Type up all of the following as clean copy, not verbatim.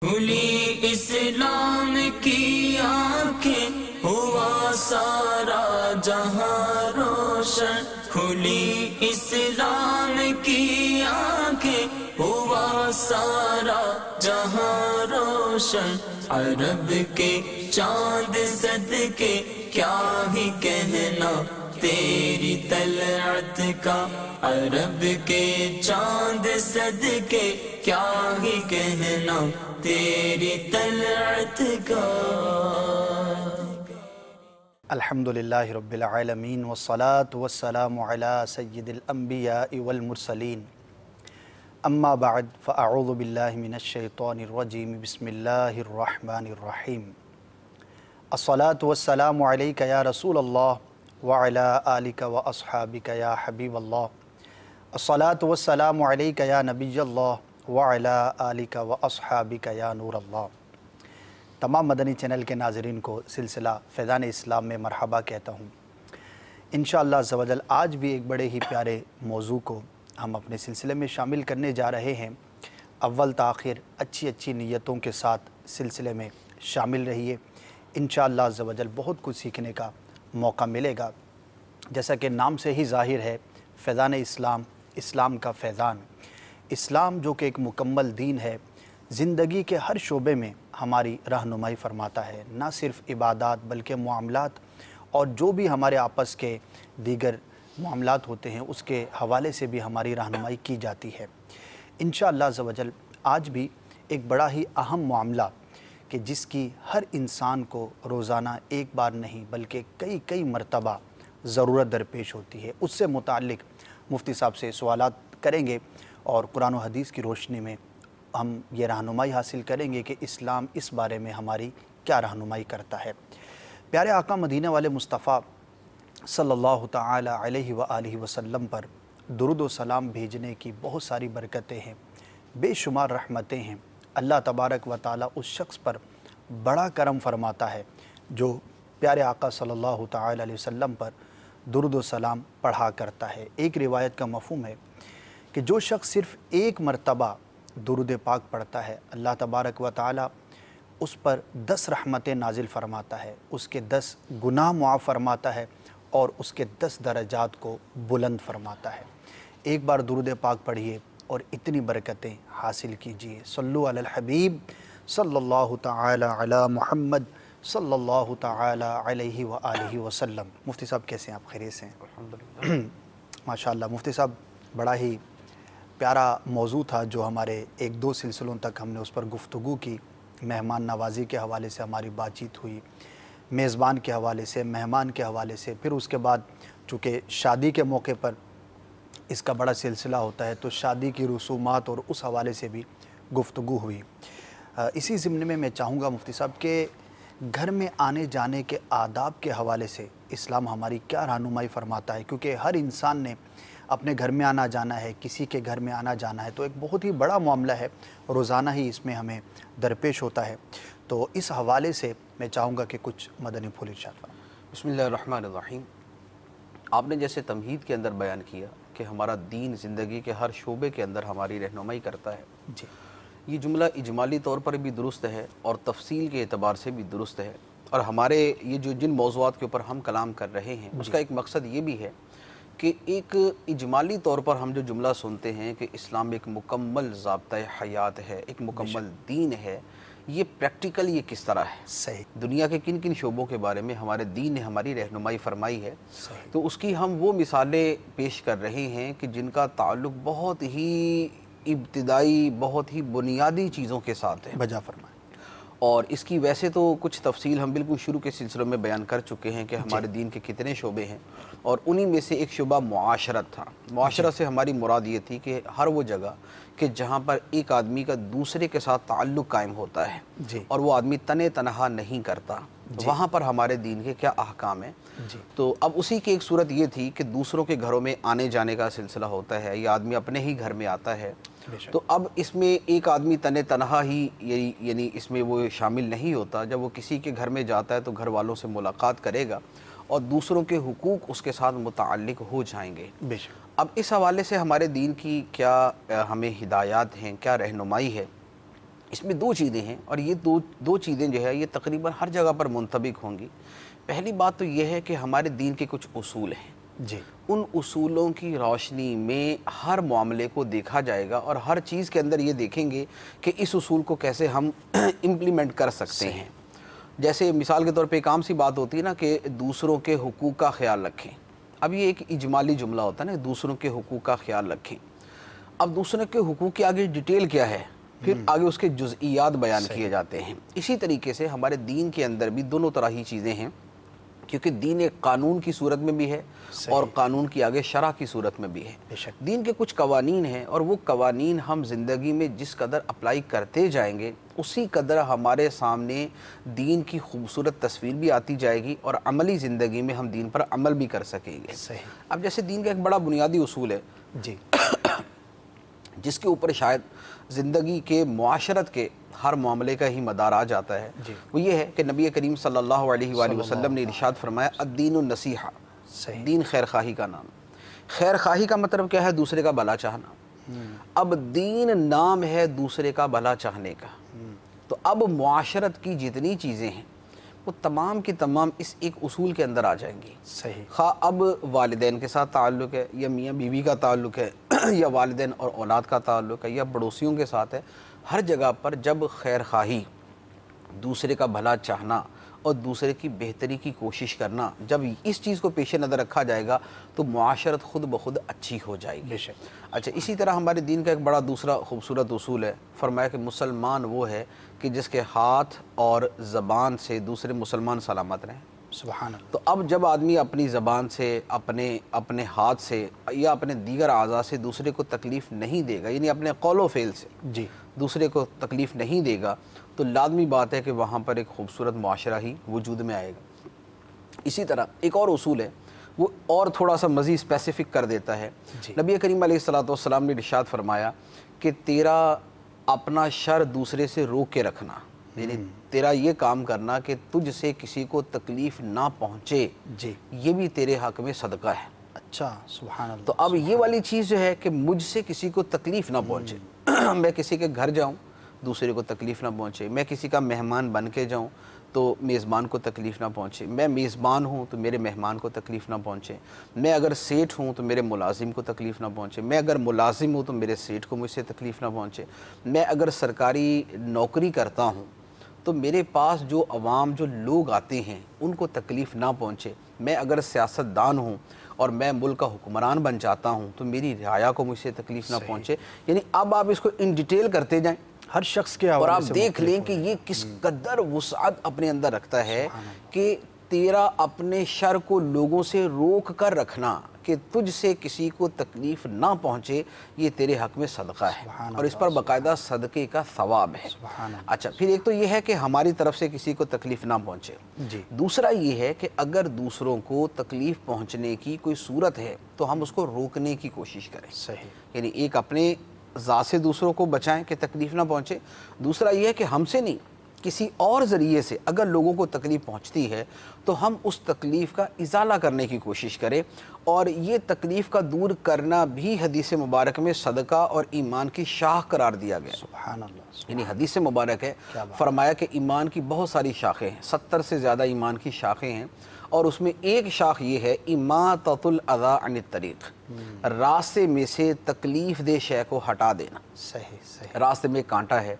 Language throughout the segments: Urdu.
کھلی اسلام کی آنکھیں ہوا سارا جہاں روشن، کھلی اسلام کی آنکھیں ہوا سارا جہاں روشن، عرب کے چاند صدقے کیا ہی کہنا تیری طلعت کا، عرب کے چاند صدقے کیا ہی کہنا تیری طلعت کا۔ الحمدللہ رب العالمین والصلاة والسلام علی سید الانبیاء والمرسلین، اما بعد فاعوذ باللہ من الشیطان الرجیم، بسم اللہ الرحمن الرحیم۔ الصلاة والسلام علیک یا رسول اللہ وعلی آلک واصحابک یا حبیب اللہ، الصلاة والسلام علیک یا نبی اللہ وعلی آلک واصحابک یا نور اللہ۔ تمام مدنی چینل کے ناظرین کو سلسلہ فیضان اسلام میں مرحبا کہتا ہوں۔ انشاءاللہ عز و جل آج بھی ایک بڑے ہی پیارے موضوع کو ہم اپنے سلسلے میں شامل کرنے جا رہے ہیں۔ اول تاخیر اچھی نیتوں کے ساتھ سلسلے میں شامل رہیے، انشاءاللہ عز و جل بہت کچھ سیکھنے کا موقع ملے گا۔ جیسا کہ نام سے ہی ظاہر ہے، فیضان اسلام، اسلام کا فیضان، اسلام جو کہ ایک مکمل دین ہے، زندگی کے ہر شعبے میں ہماری رہنمائی فرماتا ہے، نہ صرف عبادات بلکہ معاملات اور جو بھی ہمارے آپس کے دیگر معاملات ہوتے ہیں اس کے حوالے سے بھی ہماری رہنمائی کی جاتی ہے۔ انشاءاللہ عز و جل آج بھی ایک بڑا ہی اہم معاملہ کہ جس کی ہر انسان کو روزانہ ایک بار نہیں بلکہ کئی مرتبہ ضرورت درپیش ہوتی ہے، اس سے متعلق مفتی صاحب سے سوالات کریں گے اور قرآن و حدیث کی روشنی میں ہم یہ رہنمائی حاصل کریں گے کہ اسلام اس بارے میں ہماری کیا رہنمائی کرتا ہے۔ پیارے آقا مدینہ والے مصطفیٰ صلی اللہ تعالی علیہ وآلہ وسلم پر درود و سلام بھیجنے کی بہت ساری برکتیں ہیں، بے شمار رحمتیں ہیں۔ اللہ تبارک و تعالی اس شخص پر بڑا کرم فرماتا ہے جو پیارے آقا صلی اللہ تعالی علیہ وسلم پر درود و سلام پڑھا کرتا ہے۔ ایک روایت کا مفہوم ہے کہ جو شخص صرف ایک مرتبہ درود پاک پڑھتا ہے، اللہ تبارک و تعالی اس پر 10 رحمتیں نازل فرماتا ہے، اس کے 10 گناہ معاف فرماتا ہے اور اس کے 10 درجات کو بلند فرماتا ہے۔ ایک بار درود پاک پڑھیے اور اتنی برکتیں حاصل کیجیے۔ صلو علی الحبیب صلی اللہ تعالی علی محمد صلی اللہ تعالی علیہ وآلہ وسلم۔ مفتی صاحب کیسے ہیں آپ؟ خیریت سے ہیں؟ الحمدللہ ماشاءاللہ۔ مفتی صاحب بڑا ہی پیارا موضوع تھا جو ہمارے 1-2 سلسلوں تک ہم نے اس پر گفتگو کی، مہمان نوازی کے حوالے سے ہماری بات چیت ہوئی، میزبان کے حوالے سے، مہمان کے حوالے سے، پھر اس کے بعد چونکہ شادی کے موقع پر اس کا بڑا سلسلہ ہوتا ہے تو شادی کی رسومات اور اس حوالے سے بھی گفتگو ہوئی۔ اسی ضمن میں چاہوں گا مفتی صاحب کہ گھر میں آنے جانے کے آداب کے حوالے سے اسلام ہماری کیا رہنمائی فرماتا ہے، کیونکہ ہر انسان نے اپنے گھر میں آنا جانا ہے، کسی کے گھر میں آنا جانا ہے، تو ایک بہت ہی بڑا معاملہ ہے، روزانہ ہی اس میں ہمیں درپیش ہوتا ہے۔ تو اس حوالے سے میں چاہوں گا کہ کچھ مدنی پھول ارشاد فرمائیں۔ بسم اللہ الرحمن الرحیم۔ آپ نے جیسے تمہید کے اندر بیان کیا کہ ہمارا دین زندگی کے ہر شعبے کے اندر ہماری رہنمائی کرتا ہے، جی، یہ جملہ اجمالی طور پر بھی درست ہے اور تفصیل کے اعتبار سے بھی درست ہے، اور ہمارے یہ جن موضوعات کے اوپر ہم کلام کر رہے ہیں اس کا ایک مقصد یہ بھی ہے کہ ایک اجمالی طور پر ہم جو جملہ سنتے ہیں کہ اسلام ایک مکمل ضابطۂ حیات ہے، ایک مکمل دین ہے، یہ پریکٹیکل یہ کس طرح ہے، صحیح، دنیا کے کن شعبوں کے بارے میں ہمارے دین نے ہماری رہنمائی فرمائی ہے، صحیح، تو اس کی ہم وہ مثالیں پیش کر رہے ہیں کہ جن کا تعلق بہت ہی ابتدائی، بہت ہی بنیادی چیزوں کے ساتھ ہے، بجا فرمائیں۔ اور اس کی ویسے تو کچھ تفصیل ہم بالکل شروع کے سلسلوں میں بیان کر چکے ہیں کہ ہمارے دین کے کتنے شعبے ہیں، اور انہی میں سے ایک شعبہ معاشرت تھا۔ معاشرت سے ہماری مراد یہ تھی کہ ہر وہ جگہ کہ جہاں پر ایک آدمی کا دوسرے کے ساتھ تعلق قائم ہوتا ہے جی، اور وہ آدمی تنہا نہیں کرتا، وہاں پر ہمارے دین کے کیا احکام ہیں۔ جی، تو اب اسی کی ایک صورت یہ تھی کہ دوسروں کے گھروں میں آنے جانے کا سلسلہ ہوتا ہے یا آدمی اپنے ہی گھر میں آتا ہے، تو اب اس میں ایک آدمی تنہا ہی یعنی اس میں وہ شامل نہیں ہوتا، جب وہ کسی کے گھر میں جاتا ہے تو گھر والوں سے ملاقات کرے گا اور دوسروں کے حقوق اس کے ساتھ متعلق ہو جائیں گے۔ بے شک، اب اس حوالے سے ہمارے دین کی کیا ہمیں ہدایات ہیں، کیا رہنمائی ہے، اس میں دو چیزیں ہیں، اور یہ دو چیزیں جو ہے یہ تقریباً ہر جگہ پر منطبق ہوں گی۔ پہلی بات تو یہ ہے کہ ہمارے دین کے کچھ اصول ہیں، جی، ان اصولوں کی روشنی میں ہر معاملے کو دیکھا جائے گا، اور ہر چیز کے اندر یہ دیکھیں گے کہ اس اصول کو کیسے ہم امپلیمنٹ کر سکتے ہیں۔ جیسے مثال کے طور پہ ایک عام سی بات ہوتی ہے نا کہ دوسروں کے حقوق کا خیال رکھیں۔ اب یہ ایک اجمالی جملہ ہوتا ہے نا، دوسروں کے حقوق کا خیال رکھیں۔ اب دوسروں کے حقوق کے آگے ڈیٹیل کیا ہے، پھر آگے اس کے جزئیات بیان کیے جاتے ہیں۔ اسی طریقے سے ہمارے دین کے اندر بھی دونوں طرح ہی چیزیں ہیں، کیونکہ دین ایک قانون کی صورت میں بھی ہے اور قانون کی آگے شرع کی صورت میں بھی ہے۔ دین کے کچھ قوانین ہیں، اور وہ قوانین ہم زندگی میں جس قدر اپلائی کرتے جائیں گے اسی قدر ہمارے سامنے دین کی خوبصورت تصویر بھی آتی جائے گی، اور عملی زندگی میں ہم دین پر عمل بھی کر سکیں گے۔ اب جیسے دین کا ایک بڑا بنیادی اصول ہے جی، جس کے اوپر شاید زندگی کے معاشرت کے ہر معاملے کا ہی مدار آ جاتا ہے، وہ یہ ہے کہ نبی کریم صلی اللہ علیہ وآلہ وسلم نے ارشاد فرمایا الدین النصیحہ، دین خیر خواہی کا نام۔ خیر خواہی کا مطلب کیا ہے؟ دوسرے کا بھلا چاہنا۔ اب دین نام ہے دوسرے کا بھلا چاہنے کا، تو اب معاشرت کی جتنی چیزیں ہیں وہ تمام کی تمام اس ایک اصول کے اندر آ جائیں گی۔ خواہ اب والدین کے ساتھ تعلق ہے، یا میاں بیوی کا تعلق ہے، یا والدین اور اولاد کا تعلق ہے، یا پڑوسیوں کے ساتھ ہے، ہر جگہ پر جب خیر خواہی، دوسرے کا بھلا چاہنا اور دوسرے کی بہتری کی کوشش کرنا، جب اس چیز کو پیش نظر رکھا جائے گا تو معاشرت خود بخود اچھی ہو جائے گی۔ اچھا، اسی طرح ہمارے دین کا ایک بڑا دوسرا خوبصورت اصول ہے، فرمایا کہ مسلمان وہ ہے کہ جس کے ہاتھ اور زبان سے دوسرے مسلمان سلامت رہیں۔ سبحان اللہ۔ تو اب جب آدمی اپنی زبان سے، اپنے ہاتھ سے یا اپنے دیگر اعضاء سے دوسرے کو تکلیف نہیں دے گا، یعنی اپنے قول و فعل سے جی، دوسرے کو تکلیف نہیں دے گا، تو لازمی بات ہے کہ وہاں پر ایک خوبصورت معاشرہ ہی وجود میں آئے گا۔ اسی طرح ایک اور اصول ہے، وہ اور تھوڑا سا مزید اسپیسیفک کر دیتا ہے۔ نبی کریم علیہ الصلوۃ نے ارشاد فرمایا کہ تیرا اپنا شر دوسرے سے روک کے رکھنا، یعنی تیرا یہ کام کرنا کہ تجھ سے کسی کو تکلیف نہ پہنچے، یہ بھی تیرے حق میں صدقہ ہے۔ اچھا، سبحان اللہ۔ تو اب یہ والی چیز جو ہے کہ مجھ سے کسی کو تکلیف نہ پہنچے، میں کسی کے گھر جاؤں دوسرے کو تکلیف نہ پہنچے، میں کسی کا مہمان بن کے جاؤں تو میزبان کو تکلیف نہ پہنچے، میں میزبان ہوں تو میرے مہمان کو تکلیف نہ پہنچے، میں اگر سیٹھ ہوں تو میرے ملازم کو تکلیف نہ پہنچے، میں اگر ملازم ہوں تو میرے سیٹھ کو مجھ سے تکلیف نہ پہنچے، میں اگر سرکاری نوکری کرتا ہوں تو میرے پاس جو عوام، جو لوگ آتے ہیں ان کو تکلیف نہ پہنچے، میں اگر سیاستدان ہوں اور میں ملک کا حکمران بن جاتا ہوں تو میری رعایا کو مجھ سے تکلیف نہ پہنچے۔ یعنی اب آپ اس کو ان ڈیٹیل کرتے جائیں ہر شخص کے اور آپ دیکھ لیں کہ یہ کس قدر وسعت اپنے اندر رکھتا ہے کہ تیرا اپنے شر کو لوگوں سے روک کر رکھنا کہ تجھ سے کسی کو تکلیف نہ پہنچے، یہ تیرے حق میں صدقہ ہے، اور اس پر باقاعدہ صدقے کا ثواب ہے۔ اچھا، پھر ایک تو یہ ہے کہ ہماری طرف سے کسی کو تکلیف نہ پہنچے، دوسرا یہ ہے کہ اگر دوسروں کو تکلیف پہنچنے کی کوئی صورت ہے تو ہم اس کو روکنے کی کوشش کریں۔ یعنی ایک اپنے ذات سے دوسروں کو بچائیں کہ تکلیف نہ پہنچے، دوسرا یہ ہے کہ ہم سے نہیں، کسی اور ذریعے سے اگر لوگوں کو تکلیف پہنچتی ہے تو ہم اس تکلیف کا ازالہ کرنے کی کوشش کریں، اور یہ تکلیف کا دور کرنا بھی حدیث مبارک میں صدقہ اور ایمان کی شاخ قرار دیا گیا۔ سبحان اللہ۔ یعنی حدیث مبارک ہے، فرمایا کہ ایمان کی بہت ساری شاخیں ہیں، 70 سے زیادہ ایمان کی شاخیں ہیں، اور اس میں ایک شاخ یہ ہے اماطۃ الاذی عن الطریق، راستے میں سے تکلیف دہ شے کو ہٹا دینا۔ صحیح۔ راستے میں کانٹا ہے،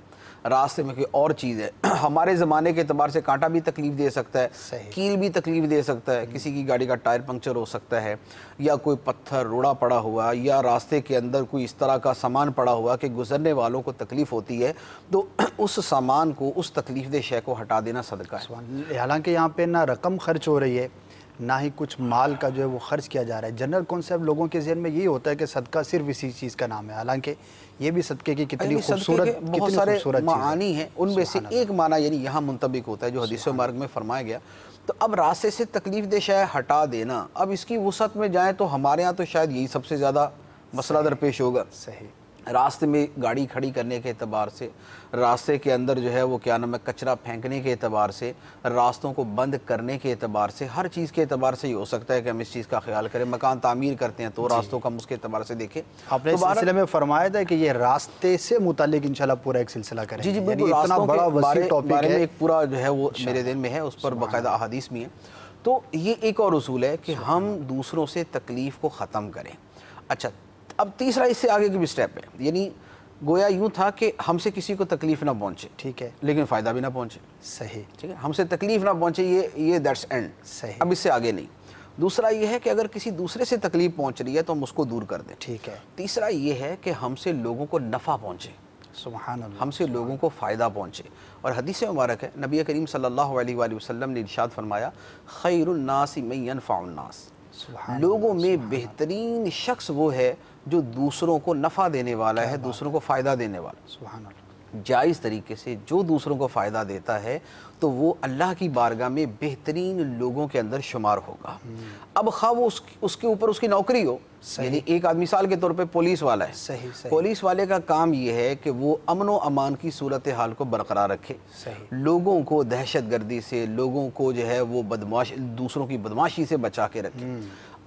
راستے میں کوئی اور چیز ہے، ہمارے زمانے کے اعتبار سے کانٹا بھی تکلیف دے سکتا ہے، کیل بھی تکلیف دے سکتا ہے، کسی کی گاڑی کا ٹائر پنکچر ہو سکتا ہے، یا کوئی پتھر روڑا پڑا ہوا، یا راستے کے اندر کوئی اس طرح کا سامان پڑا ہوا کہ گزرنے والوں کو تکلیف ہوتی ہے، تو اس سامان کو، اس تکلیف دہ شے کو ہٹا دینا صدقہ ہے۔ حالانکہ یہاں پہ نہ رقم خرچ ہو رہی ہے، نہ ہی کچھ مال کا جو ہے وہ خرچ کیا جا رہا ہے۔ جنرل کانسیپٹ لوگوں کے ذہن میں یہی ہوتا ہے کہ صدقہ صرف اسی چیز کا نام ہے، حالانکہ یہ بھی صدقے کی کتنی خوبصورت بہت سارے چیز معانی ہیں، ان میں سے ایک معنی یعنی یہاں منطبق ہوتا ہے جو حدیث مبارک میں فرمایا گیا۔ تو اب راستے سے تکلیف دہ شے ہٹا دینا، اب اس کی وسعت میں جائیں تو ہمارے ہاں تو شاید یہی سب سے زیادہ مسئلہ درپیش ہوگا۔ راستے میں گاڑی کھڑی کرنے کے اعتبار سے، راستے کے اندر جو ہے وہ کیا نام ہے کچرا پھینکنے کے اعتبار سے، راستوں کو بند کرنے کے اعتبار سے، ہر چیز کے اعتبار سے یہ ہو سکتا ہے کہ ہم اس چیز کا خیال کریں۔ مکان تعمیر کرتے ہیں تو راستوں کا ہم اس کے اعتبار سے دیکھیں۔ آپ نے اس سلسلے میں فرمایا تھا کہ یہ راستے سے متعلق انشاءاللہ پورا ایک سلسلہ کریں گے۔ جی بالکل، اتنا بڑا وسیع ٹاپک بارے میں ہے، ایک پورا جو ہے وہ میرے ذہن میں ہے، اس پر باقاعدہ احادیث بھی ہیں۔ تو یہ ایک اور اصول ہے کہ ہم دوسروں سے تکلیف کو ختم کریں۔ اچھا، اب تیسرا اس سے آگے کی بھی سٹیپ ہے، یعنی گویا یوں تھا کہ ہم سے کسی کو تکلیف نہ پہنچے، ٹھیک ہے، لیکن فائدہ بھی نہ پہنچے، صحیح، ٹھیک ہے، ہم سے تکلیف نہ پہنچے، یہ دیٹس اینڈ، صحیح، اب اس سے آگے نہیں۔ دوسرا یہ ہے کہ اگر کسی دوسرے سے تکلیف پہنچ رہی ہے تو ہم اس کو دور کر دیں، ٹھیک ہے، تیسرا یہ ہے کہ ہم سے لوگوں کو نفع پہنچے، سبحان اللہ، ہم سے لوگوں کو فائدہ پہنچے۔ اور حدیث مبارک ہے، نبی کریم صلی اللہ علیہ وآلہ وسلم نے ارشاد فرمایا، خیر الناس من ینفع الناس، لوگوں میں بہترین شخص وہ ہے جو دوسروں کو نفع دینے والا ہے، دوسروں کو فائدہ دینے والا۔ سبحان اللہ، جائز طریقے سے جو دوسروں کو فائدہ دیتا ہے تو وہ اللہ کی بارگاہ میں بہترین لوگوں کے اندر شمار ہوگا۔ اب خواہ وہ اس کے اوپر اس کی نوکری ہو، یعنی ایک آدمی مثال کے طور پہ پولیس والا ہے، صحیح، پولیس والے کا کام یہ ہے کہ وہ امن و امان کی صورتحال کو برقرار رکھے، صحیح، لوگوں کو دہشت گردی سے، لوگوں کو جو ہے وہ دوسروں کی بدماشی سے بچا کے رکھے۔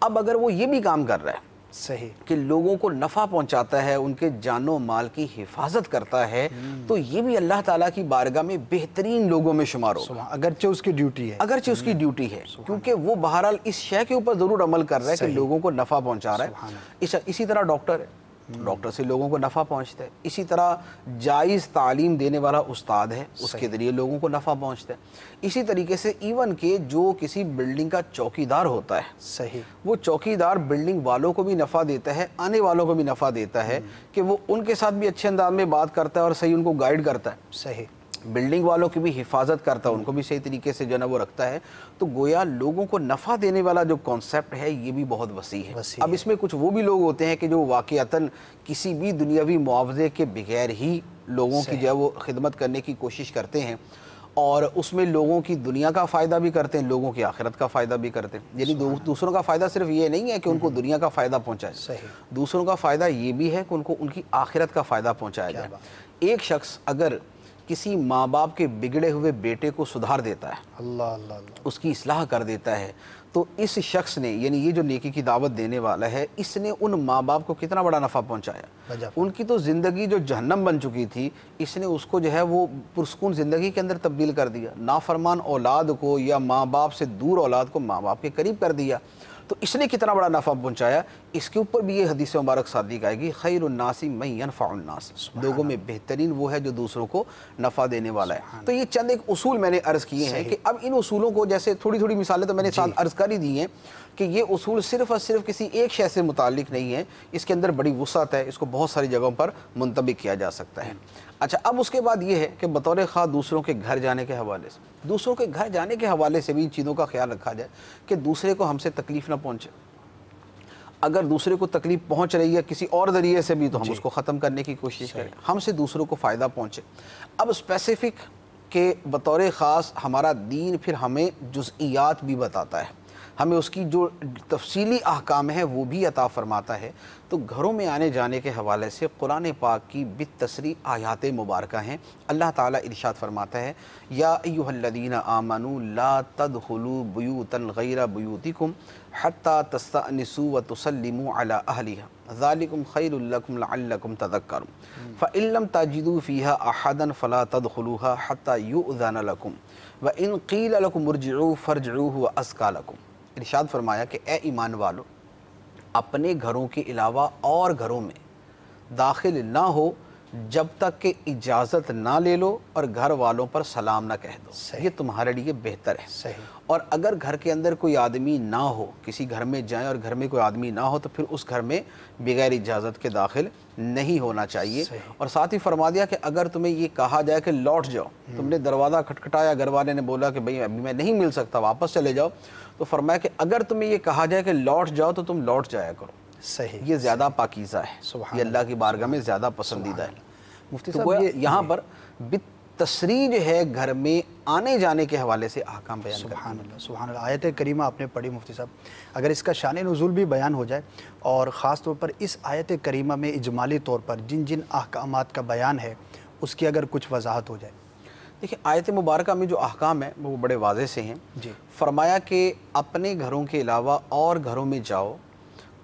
اب اگر وہ یہ بھی کام کر رہا ہے صحیح، کہ لوگوں کو نفع پہنچاتا ہے، ان کے جان و مال کی حفاظت کرتا ہے، تو یہ بھی اللہ تعالیٰ کی بارگاہ میں بہترین لوگوں میں شمار ہوگا، اگرچہ اس کی ڈیوٹی ہے، اگرچہ اس کی ڈیوٹی ہے، کیونکہ وہ بہرحال اس شے کے اوپر ضرور عمل کر رہا ہے کہ لوگوں کو نفع پہنچا رہا ہے۔ اسی طرح ڈاکٹر ہے، ڈاکٹر سے لوگوں کو نفع پہنچتا ہے۔ اسی طرح جائز تعلیم دینے والا استاد ہے، اس کے ذریعے لوگوں کو نفع پہنچتا ہے۔ اسی طریقے سے ایون کہ جو کسی بلڈنگ کا چوکیدار ہوتا ہے، صحیح، وہ چوکیدار بلڈنگ والوں کو بھی نفع دیتا ہے، آنے والوں کو بھی نفع دیتا ہے کہ وہ ان کے ساتھ بھی اچھے انداز میں بات کرتا ہے اور صحیح ان کو گائیڈ کرتا ہے، صحیح، بلڈنگ والوں کی بھی حفاظت کرتا ہے، ان کو بھی صحیح طریقے سے جو ہے وہ رکھتا ہے۔ تو گویا لوگوں کو نفع دینے والا جو کانسیپٹ ہے یہ بھی بہت وسیع ہے۔ اب اس میں کچھ وہ بھی لوگ ہوتے ہیں کہ جو واقعتاً کسی بھی دنیاوی معاوضے کے بغیر ہی لوگوں کی جو ہے وہ خدمت کرنے کی کوشش کرتے ہیں، اور اس میں لوگوں کی دنیا کا فائدہ بھی کرتے ہیں، لوگوں کی آخرت کا فائدہ بھی کرتے ہیں۔ یعنی دوسروں کا فائدہ صرف یہ نہیں ہے کہ ان کو دنیا کا فائدہ پہنچائے، صحیح، دوسروں کا فائدہ یہ بھی ہے کہ ان کو ان کی آخرت کا فائدہ پہنچایا جائے۔ ایک شخص اگر کسی ماں باپ کے بگڑے ہوئے بیٹے کو سدھار دیتا ہے، اللہ اللہ اللہ، اس کی اصلاح کر دیتا ہے، تو اس شخص نے، یعنی یہ جو نیکی کی دعوت دینے والا ہے، اس نے ان ماں باپ کو کتنا بڑا نفع پہنچایا۔ ان کی تو زندگی جو جہنم بن چکی تھی، اس نے اس کو جو ہے وہ پرسکون زندگی کے اندر تبدیل کر دیا۔ نافرمان اولاد کو یا ماں باپ سے دور اولاد کو ماں باپ کے قریب کر دیا، تو اس نے کتنا بڑا نفع پہنچایا۔ اس کے اوپر بھی یہ حدیث مبارک صادق آئے گی، خیر الناس من ینفع الناس، لوگوں میں بہترین وہ ہے جو دوسروں کو نفع دینے والا ہے۔ تو یہ چند ایک اصول میں نے عرض کیے ہیں کہ اب ان اصولوں کو، جیسے تھوڑی تھوڑی مثالیں تو میں نے ساتھ عرض کر ہی دی ہیں کہ یہ اصول صرف اور صرف کسی ایک شے سے متعلق نہیں ہے، اس کے اندر بڑی وسعت ہے، اس کو بہت ساری جگہوں پر منطبق کیا جا سکتا ہے۔ اچھا، اب اس کے بعد یہ ہے کہ بطور خواہ دوسروں کے گھر جانے کے حوالے سے، دوسروں کے گھر جانے کے حوالے سے بھی ان چیزوں کا خیال رکھا جائے کہ دوسرے کو ہم سے تکلیف نہ پہنچے۔ اگر دوسرے کو تکلیف پہنچ رہی ہے کسی اور ذریعے سے بھی تو ہم اس کو ختم کرنے کی کوشش کریں، ہم سے دوسروں کو فائدہ پہنچے۔ اب اسپیسیفک کہ بطور خاص ہمارا دین پھر ہمیں جزئیات بھی بتاتا ہے، ہمیں اس کی جو تفصیلی احکام ہیں وہ بھی عطا فرماتا ہے۔ تو گھروں میں آنے جانے کے حوالے سے قرآن پاک کی بالتصریح آیات مبارکہ ہیں۔ اللہ تعالیٰ ارشاد فرماتا ہے، یا ایھا الذین آمنوا لا تدخلوا بیوتا غیر بیوتکم حتی تستأنسوا وتسلموا علی اہلها ذالکم خیر لکم لعلکم تذکرون فإن لم تجدوا فیها احدا فلا تدخلوها حتی یؤذن لکم وإن قیل لکم ارجعوا فارجعوا هو ازکی لکم۔ ارشاد فرمایا کہ اے ایمان والو، اپنے گھروں کے علاوہ اور گھروں میں داخل نہ ہو جب تک کہ اجازت نہ لے لو اور گھر والوں پر سلام نہ کہہ دو، یہ تمہارے لیے بہتر ہے۔ صحیح۔ اور اگر گھر کے اندر کوئی آدمی نہ ہو، کسی گھر میں جائیں اور گھر میں کوئی آدمی نہ ہو تو پھر اس گھر میں بغیر اجازت کے داخل نہیں ہونا چاہیے۔ اور ساتھ ہی فرما دیا کہ اگر تمہیں یہ کہا جائے کہ لوٹ جاؤ، تم نے دروازہ کھٹکھٹایا، گھر والے نے بولا کہ بھئی ابھی میں نہیں مل سکتا، واپس چلے جاؤ، تو فرمایا کہ اگر تمہیں یہ کہا جائے کہ لوٹ جاؤ تو تم لوٹ جایا کرو، صحیح، یہ زیادہ پاکیزہ ہے، یہ اللہ کی بارگاہ میں زیادہ پسندیدہ ہے۔ مفتی تو صاحب گویا یہاں پر تصریح جو ہے گھر میں آنے جانے کے حوالے سے احکام بیان کرتی ہے۔ سبحان اللہ سبحان اللہ، آیت کریمہ آپ نے پڑھی مفتی صاحب، اگر اس کا شان نزول بھی بیان ہو جائے اور خاص طور پر اس آیت کریمہ میں اجمالی طور پر جن جن احکامات کا بیان ہے اس کی اگر کچھ وضاحت ہو جائے۔ دیکھیں آیت مبارکہ میں جو احکام ہیں وہ بڑے واضح سے ہیں۔ جی، فرمایا کہ اپنے گھروں کے علاوہ اور گھروں میں جاؤ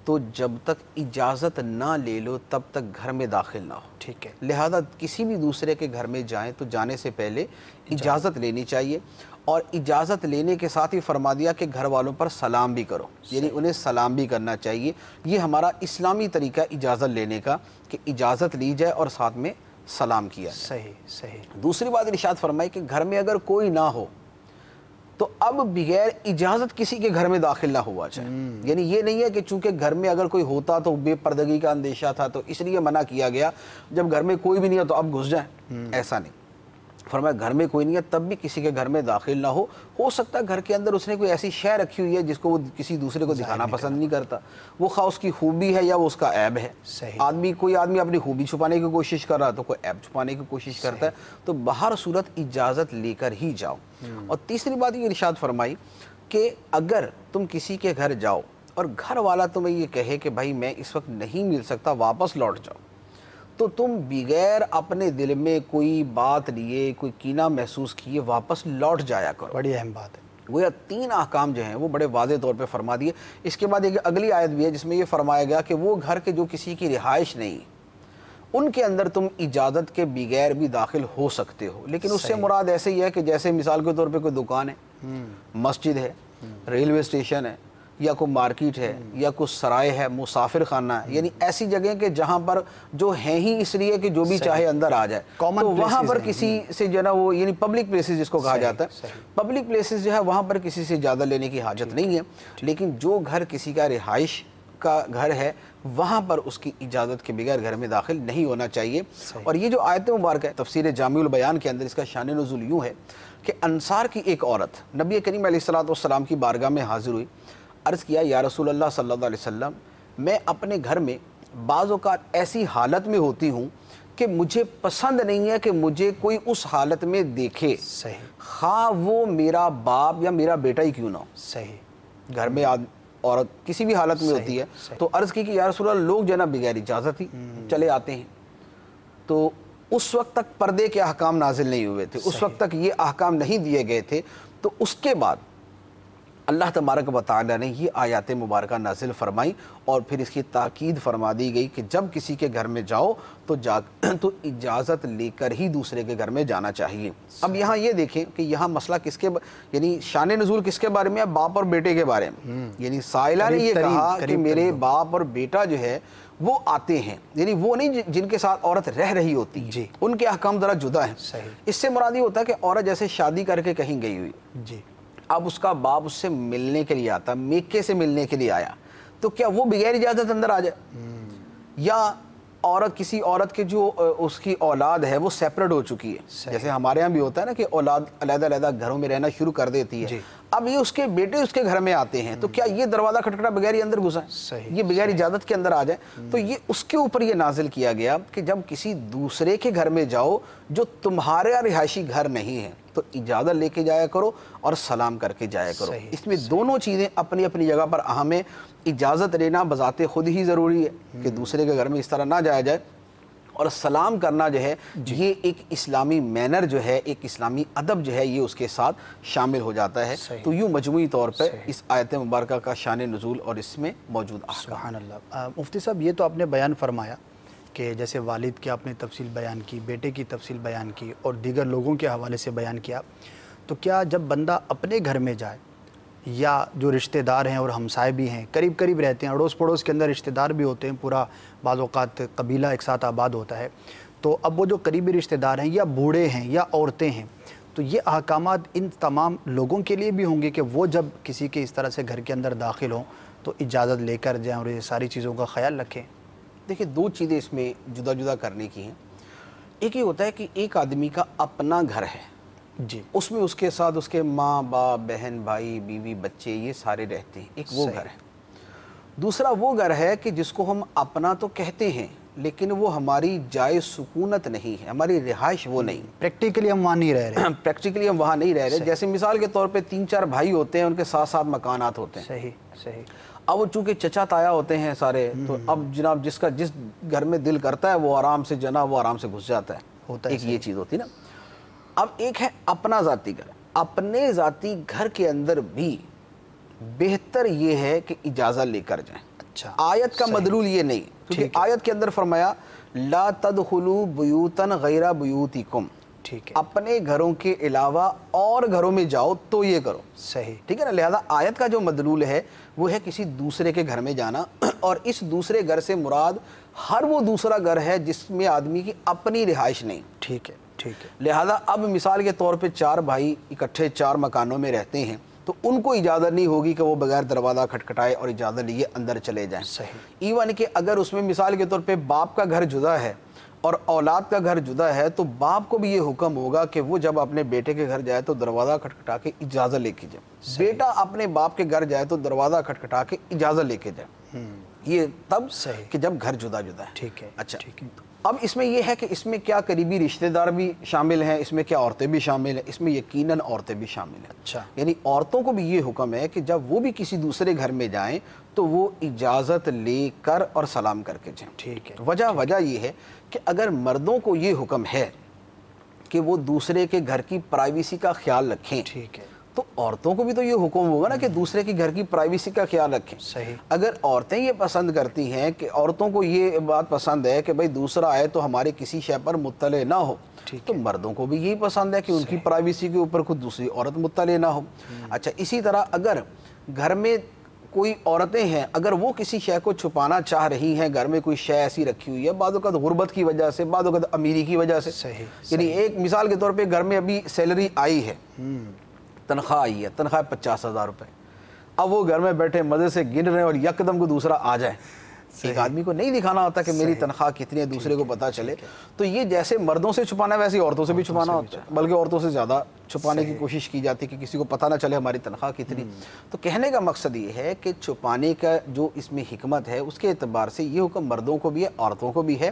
تو جب تک اجازت نہ لے لو تب تک گھر میں داخل نہ ہو۔ ٹھیک ہے، لہذا کسی بھی دوسرے کے گھر میں جائیں تو جانے سے پہلے اجازت لینی چاہیے، اور اجازت لینے کے ساتھ ہی فرما دیا کہ گھر والوں پر سلام بھی کرو، یعنی انہیں سلام بھی کرنا چاہیے۔ یہ ہمارا اسلامی طریقہ اجازت لینے کا کہ اجازت لی جائے اور ساتھ میں سلام کیا جائے۔ صحیح صحیح، دوسری بات ارشاد فرمائی کہ گھر میں اگر کوئی نہ ہو تو اب بغیر اجازت کسی کے گھر میں داخل نہ ہوا جائے۔ یعنی یہ نہیں ہے کہ چونکہ گھر میں اگر کوئی ہوتا تو بے پردگی کا اندیشہ تھا تو اس لیے منع کیا گیا، جب گھر میں کوئی بھی نہیں ہے تو اب گھس جائیں، ایسا نہیں۔ فرمایا گھر میں کوئی نہیں ہے تب بھی کسی کے گھر میں داخل نہ ہو سکتا ہے گھر کے اندر اس نے کوئی ایسی شے رکھی ہوئی ہے جس کو وہ کسی دوسرے کو دکھانا پسند نہیں کرتا، وہ خواہ اس کی خوبی ہے یا وہ اس کا عیب ہے۔ صحیح، کوئی آدمی اپنی خوبی چھپانے کی کوشش کر رہا تو کوئی عیب چھپانے کی کوشش کرتا ہے، تو بہر صورت اجازت لے کر ہی جاؤ۔ اور تیسری بات یہ ارشاد فرمائی کہ اگر تم کسی کے گھر جاؤ اور گھر والا تمہیں یہ کہے کہ بھائی میں اس وقت نہیں مل سکتا، واپس لوٹ جاؤ، تو تم بغیر اپنے دل میں کوئی بات لیے، کوئی کینہ محسوس کیے واپس لوٹ جایا کرو۔ بڑی اہم بات ہے۔ وہ تین احکام جو ہیں وہ بڑے واضح طور پہ فرما دیے۔ اس کے بعد ایک اگلی آیت بھی ہے جس میں یہ فرمایا گیا کہ وہ گھر کے جو کسی کی رہائش نہیں، ان کے اندر تم اجازت کے بغیر بھی داخل ہو سکتے ہو، لیکن اس سے مراد ایسے ہی ہے کہ جیسے مثال کے طور پہ کوئی دکان ہے، مسجد ہے، ریلوے اسٹیشن ہے، یا کوئی مارکیٹ ہے، یا کوئی سرائے ہے، مسافر خانہ ہے، یعنی ایسی جگہیں کہ جہاں پر جو ہیں ہی اس لیے کہ جو بھی چاہے اندر آ جائے، تو وہاں پر کسی سے جو ہے نا وہ یعنی پبلک پلیسز جس کو کہا جاتا ہے، پبلک پلیسز جو ہے وہاں پر کسی سے اجازت لینے کی حاجت نہیں ہے، لیکن جو گھر کسی کا رہائش کا گھر ہے وہاں پر اس کی اجازت کے بغیر گھر میں داخل نہیں ہونا چاہیے۔ اور یہ جو آیت مبارکہ ہے تفسیر جامع البیان کے اندر اس کا شان نزول یوں ہے کہ انصار کی ایک عورت نبی کریم علیہ السلام کی بارگاہ میں حاضر ہوئی، عرض کیا یا رسول اللہ صلی اللہ علیہ وسلم، میں اپنے گھر میں بعض اوقات ایسی حالت میں ہوتی ہوں کہ مجھے پسند نہیں ہے کہ مجھے کوئی اس حالت میں دیکھے، خواہ وہ میرا باپ یا میرا بیٹا ہی کیوں نہ ہو۔ صحیح، گھر میں عورت کسی بھی حالت میں ہوتی ہے تو عرض کی کہ یا رسول اللہ لوگ جو ہے نا بغیر اجازت ہی چلے آتے ہیں، تو اس وقت تک پردے کے احکام نازل نہیں ہوئے تھے، اس وقت تک یہ احکام نہیں دیے گئے تھے، تو اس کے بعد اللہ تبارک و تعالیٰ نے یہ آیات مبارکہ نازل فرمائی اور پھر اس کی تاکید فرما دی گئی کہ جب کسی کے گھر میں جاؤ تو اجازت لے کر ہی دوسرے کے گھر میں جانا چاہیے۔ اب یہاں یہ دیکھیں کہ یہاں مسئلہ کس کے یعنی شان نزول کس کے بارے میں ہے؟ باپ اور بیٹے کے بارے میں۔ یعنی سائلہ نے یہ کہا کہ میرے باپ اور بیٹا جو ہے وہ آتے ہیں، یعنی وہ نہیں جن کے ساتھ عورت رہ رہی ہوتی، ان کے احکام ذرا جدا ہیں۔ اس سے مراد یہ ہوتا ہے کہ عورت جیسے شادی کر کے کہیں گئی ہوئی، اب اس کا باپ اس سے ملنے کے لیے آتا، میکے سے ملنے کے لیے آیا، تو کیا وہ بغیر اجازت اندر آ جائے؟ یا عورت کسی عورت کے جو اس کی اولاد ہے وہ سیپریٹ ہو چکی ہے، جیسے ہمارے ہاں بھی ہوتا ہے نا کہ اولاد علیحدہ علیحدہ گھروں میں رہنا شروع کر دیتی ہے، اب یہ اس کے بیٹے اس کے گھر میں آتے ہیں، تو کیا یہ دروازہ کھٹکھٹا بغیر ہی اندر گھسائیں؟ یہ بغیر اجازت کے اندر آ جائیں؟ تو یہ اس کے اوپر یہ نازل کیا گیا کہ جب کسی دوسرے کے گھر میں جاؤ جو تمہارا رہائشی گھر نہیں ہے تو اجازت لے کے جایا کرو اور سلام کر کے جایا کرو۔ اس میں دونوں چیزیں اپنی اپنی جگہ پر اہم ہیں۔ اجازت لینا بذات خود ہی ضروری ہے کہ دوسرے کے گھر میں اس طرح نہ جایا جائے، اور سلام کرنا جو ہے یہ ایک اسلامی مینر جو ہے، ایک اسلامی ادب جو ہے، یہ اس کے ساتھ شامل ہو جاتا ہے۔ تو یوں مجموعی طور پر اس آیت مبارکہ کا شان نزول اور اس میں موجود احکام۔ سبحان اللہ۔ مفتی صاحب یہ تو آپ نے بیان فرمایا کہ جیسے والد کی آپ نے تفصیل بیان کی، بیٹے کی تفصیل بیان کی اور دیگر لوگوں کے حوالے سے بیان کیا، تو کیا جب بندہ اپنے گھر میں جائے یا جو رشتہ دار ہیں اور ہمسائے بھی ہیں، قریب قریب رہتے ہیں، اڑوس پڑوس کے اندر رشتہ دار بھی ہوتے ہیں، پورا بعض اوقات قبیلہ ایک ساتھ آباد ہوتا ہے، تو اب وہ جو قریبی رشتہ دار ہیں یا بوڑھے ہیں یا عورتیں ہیں، تو یہ احکامات ان تمام لوگوں کے لیے بھی ہوں گے کہ وہ جب کسی کے اس طرح سے گھر کے اندر داخل ہوں تو اجازت لے کر جائیں اور یہ ساری چیزوں کا خیال رکھیں؟ دیکھیں دو چیزیں اس میں جدا جدا کرنے کی ہیں۔ ایک یہ ہوتا ہے کہ ایک آدمی کا اپنا گھر ہے، اس میں اس کے ساتھ اس کے ماں باپ بہن بھائی بیوی بچے یہ سارے رہتے ہیں، ایک وہ گھر ہے۔ دوسرا وہ گھر ہے کہ جس کو ہم اپنا تو کہتے ہیں لیکن وہ ہماری جائے سکونت نہیں ہے، ہماری رہائش وہ نہیں، پریکٹیکلی ہم وہاں نہیں رہ رہے، پریکٹیکلی ہم وہاں نہیں رہ رہے۔ جیسے مثال کے طور پہ 3-4 بھائی ہوتے ہیں، ان کے ساتھ ساتھ مکانات ہوتے ہیں، صحیح۔ اب وہ چونکہ چچا تایا ہوتے ہیں سارے، تو اب جناب جس گھر میں دل کرتا ہے وہ آرام سے جناب وہ آرام سے گھس جاتا ہے، ایک یہ چیز ہوتی ہے نا۔ اب ایک ہے اپنا ذاتی گھر، اپنے ذاتی گھر کے اندر بھی بہتر یہ ہے کہ اجازت لے کر جائیں۔ اچھا، آیت کا مدلول یہ نہیں، کیونکہ آیت کے اندر فرمایا لا تدخلوا بیوتا غیر بیوتکم، ٹھیک ہے، اپنے گھروں کے علاوہ اور گھروں میں جاؤ تو یہ کرو، صحیح، ٹھیک ہے نا۔ لہذا آیت کا جو مدلول ہے وہ ہے کسی دوسرے کے گھر میں جانا، اور اس دوسرے گھر سے مراد ہر وہ دوسرا گھر ہے جس میں آدمی کی اپنی رہائش نہیں، ٹھیک ہے۔ لہذا اب مثال کے طور پہ 4 بھائی اکٹھے 4 مکانوں میں رہتے ہیں، تو ان کو اجازت نہیں ہوگی کہ وہ بغیر دروازہ کھٹکھٹائے اور اجازت لیے اندر چلے جائیں، صحیح۔ ایون کہ اگر اس میں مثال کے طور پہ باپ کا گھر جدا ہے اور اولاد کا گھر جدا ہے، تو باپ کو بھی یہ حکم ہوگا کہ وہ جب اپنے بیٹے کے گھر جائے تو دروازہ کھٹکھٹا کے اجازت لے کے جائے، بیٹا اپنے باپ کے گھر جائے تو دروازہ کھٹکھٹا کے اجازت لے کے جائے، یہ تب کہ جب گھر جدا جدا ہے، ٹھیک ہے۔ اچھا، اب اس میں یہ ہے کہ اس میں کیا قریبی رشتہ دار بھی شامل ہیں، اس میں کیا عورتیں بھی شامل ہیں، اس میں یقیناً عورتیں بھی شامل ہیں۔ اچھا، یعنی عورتوں کو بھی یہ حکم ہے کہ جب وہ بھی کسی دوسرے گھر میں جائیں تو وہ اجازت لے کر اور سلام کر کے جائیں، ٹھیک ہے۔ وجہ یہ ہے کہ اگر مردوں کو یہ حکم ہے کہ وہ دوسرے کے گھر کی پرائیویسی کا خیال رکھیں، ٹھیک ہے، تو عورتوں کو بھی تو یہ حکم ہوگا نا کہ دوسرے کے گھر کی پرائیویسی کا خیال رکھیں۔ صحیح۔ اگر عورتیں یہ پسند کرتی ہیں کہ عورتوں کو یہ بات پسند ہے کہ بھئی دوسرا آئے تو ہمارے کسی شے پر مطلع نہ ہو، تو مردوں کو بھی یہی پسند ہے کہ ان کی پرائیویسی کے اوپر خود دوسری عورت مطلع نہ ہو۔ اچھا، اسی طرح اگر گھر میں کوئی عورتیں ہیں، اگر وہ کسی شے کو چھپانا چاہ رہی ہیں، گھر میں کوئی شے ایسی رکھی ہوئی ہے، بعض اوقات غربت کی وجہ سے، بعض اوقات امیری کی وجہ سے، یعنی ایک مثال کے طور پہ گھر میں ابھی سیلری آئی ہے، تنخواہ آئی ہے، تنخواہ 50,000 روپے، اب وہ گھر میں بیٹھے مزے سے گن رہے ہیں اور یکدم کو دوسرا آ جائے، ایک آدمی کو نہیں دکھانا ہوتا کہ میری تنخواہ کتنی ہے، دوسرے کو پتا چلے، تو یہ جیسے مردوں سے چھپانا ہے ویسے عورتوں سے بھی چھپانا ہوتا ہے، بلکہ عورتوں سے زیادہ چھپانے کی کوشش کی جاتی ہے کہ کسی کو پتہ نہ چلے ہماری تنخواہ کتنی۔ تو کہنے کا مقصد یہ ہے کہ چھپانے کا جو اس میں حکمت ہے اس کے اعتبار سے یہ حکم مردوں کو بھی ہے، عورتوں کو بھی ہے،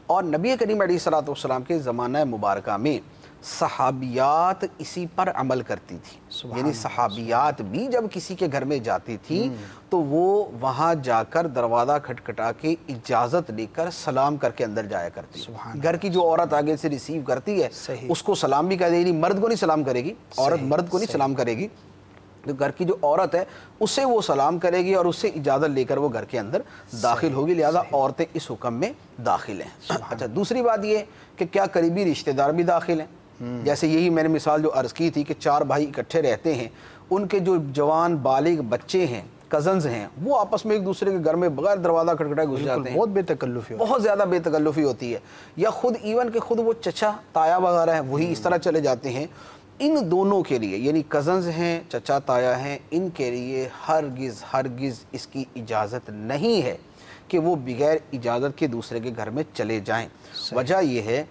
اور نبی کریم علیہ الصلوۃ والسلام کے زمانہ مبارکہ میں صحابیات اسی پر عمل کرتی تھی، یعنی صحابیات بھی جب کسی کے گھر میں جاتی تھی تو وہ وہاں جا کر دروازہ کھٹکھٹا کے اجازت لے کر سلام کر کے اندر جایا کرتی۔ گھر کی جو عورت آگے سے ریسیو کرتی ہے اس کو سلام بھی کہہ دے گی، مرد کو نہیں سلام کرے گی، عورت مرد کو نہیں سلام کرے گی، تو گھر کی جو عورت ہے اس سے وہ سلام کرے گی اور اس سے اجازت لے کر وہ گھر کے اندر داخل ہوگی، لہذا عورتیں اس حکم میں داخل ہیں۔ اچھا، دوسری بات یہ کہ کیا قریبی رشتہ دار بھی داخل ہیں؟ جیسے یہی میں نے مثال جو عرض کی تھی کہ 4 بھائی اکٹھے رہتے ہیں، ان کے جو جوان بالغ بچے ہیں، کزنز ہیں، وہ آپس میں ایک دوسرے کے گھر میں بغیر دروازہ کھٹکھٹائے گھس جاتے ہیں، بہت بے تکلفی، بہت زیادہ بے تکلفی ہوتی ہے، یا خود ایون کہ خود وہ چچا تایا وغیرہ ہیں وہی اس طرح چلے جاتے ہیں۔ ان دونوں کے لیے، یعنی کزنز ہیں، چچا تایا ہیں، ان کے لیے ہرگز اس کی اجازت نہیں ہے کہ وہ بغیر اجازت کے دوسرے کے گھر میں چلے جائیں۔ وجہ یہ ہے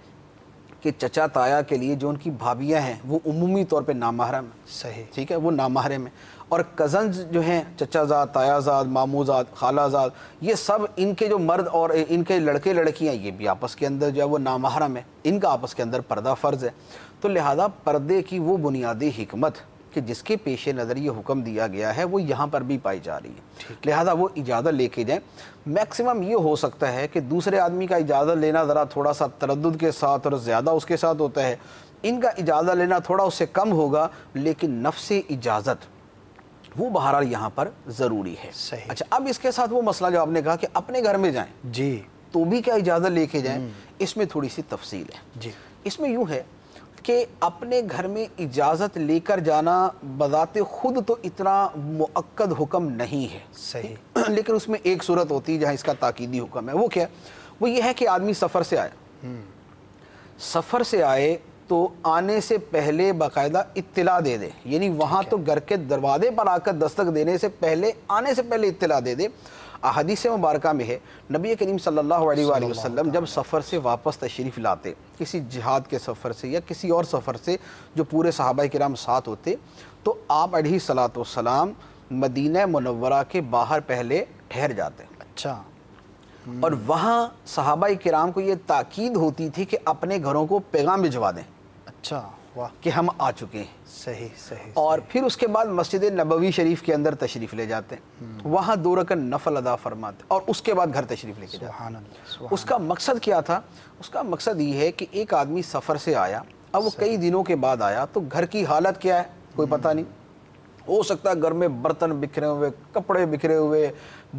کہ چچا تایا کے لیے جو ان کی بھابیاں ہیں وہ عمومی طور پہ نامحرم ہیں، صحیح، ٹھیک ہے، وہ نامحرم ہیں، اور کزنز جو ہیں چچا زاد، تایا زاد، ماموں زاد، خالہ زاد، یہ سب ان کے جو مرد اور ان کے لڑکے لڑکیاں یہ بھی آپس کے اندر جو ہے وہ نامحرم ہیں، ان کا آپس کے اندر پردہ فرض ہے۔ تو لہذا پردے کی وہ بنیادی حکمت کہ جس کے پیش نظر یہ حکم دیا گیا ہے وہ یہاں پر بھی پائی جا رہی ہے، لہذا وہ اجازت لے کے جائیں۔ میکسیمم یہ ہو سکتا ہے کہ دوسرے آدمی کا اجازت لینا ذرا تھوڑا سا تردد کے ساتھ اور زیادہ اس کے ساتھ ہوتا ہے، ان کا اجازت لینا تھوڑا اس سے کم ہوگا، لیکن نفس اجازت وہ بہرحال یہاں پر ضروری ہے۔ اچھا، اب اس کے ساتھ وہ مسئلہ جو آپ نے کہا کہ اپنے گھر میں جائیں جی تو بھی کیا اجازت لے کے جائیں، اس میں تھوڑی سی تفصیل ہے۔ جی، اس میں یوں ہے کہ اپنے گھر میں اجازت لے کر جانا بذات خود تو اتنا مؤکد حکم نہیں ہے، صحیح، لیکن اس میں ایک صورت ہوتی ہے جہاں اس کا تاکیدی حکم ہے، وہ کیا؟ وہ یہ ہے کہ آدمی سفر سے آئے، سفر سے آئے تو آنے سے پہلے باقاعدہ اطلاع دے دے، یعنی وہاں تو گھر کے دروازے پر آ کر دستک دینے سے پہلے، آنے سے پہلے اطلاع دے دے۔ احادیث مبارکہ میں ہے نبی کریم صلی اللہ علیہ وآلہ وسلم جب سفر سے واپس تشریف لاتے، کسی جہاد کے سفر سے یا کسی اور سفر سے جو پورے صحابہ کرام ساتھ ہوتے، تو آپ علیہ الصلوۃ والسلام مدینہ منورہ کے باہر پہلے ٹھہر جاتے۔ اچھا، اور وہاں صحابہ کرام کو یہ تاکید ہوتی تھی کہ اپنے گھروں کو پیغام بھجوا دیں، اچھا، واہ، کہ ہم آ چکے ہیں۔ صحیح صحیح۔ اور پھر اس کے بعد مسجد نبوی شریف کے اندر تشریف لے جاتے ہیں، وہاں 2 رکعت نفل ادا فرماتے اور اس کے بعد گھر تشریف لے کے جاتے ہیں۔ سبحان اللہ، سبحان اس کا مقصد کیا تھا؟ اس کا مقصد یہ ہے کہ ایک آدمی سفر سے آیا، اب وہ کئی دنوں کے بعد آیا تو گھر کی حالت کیا ہے کوئی پتہ نہیں، ہو سکتا ہے گھر میں برتن بکھرے ہوئے، کپڑے بکھرے ہوئے،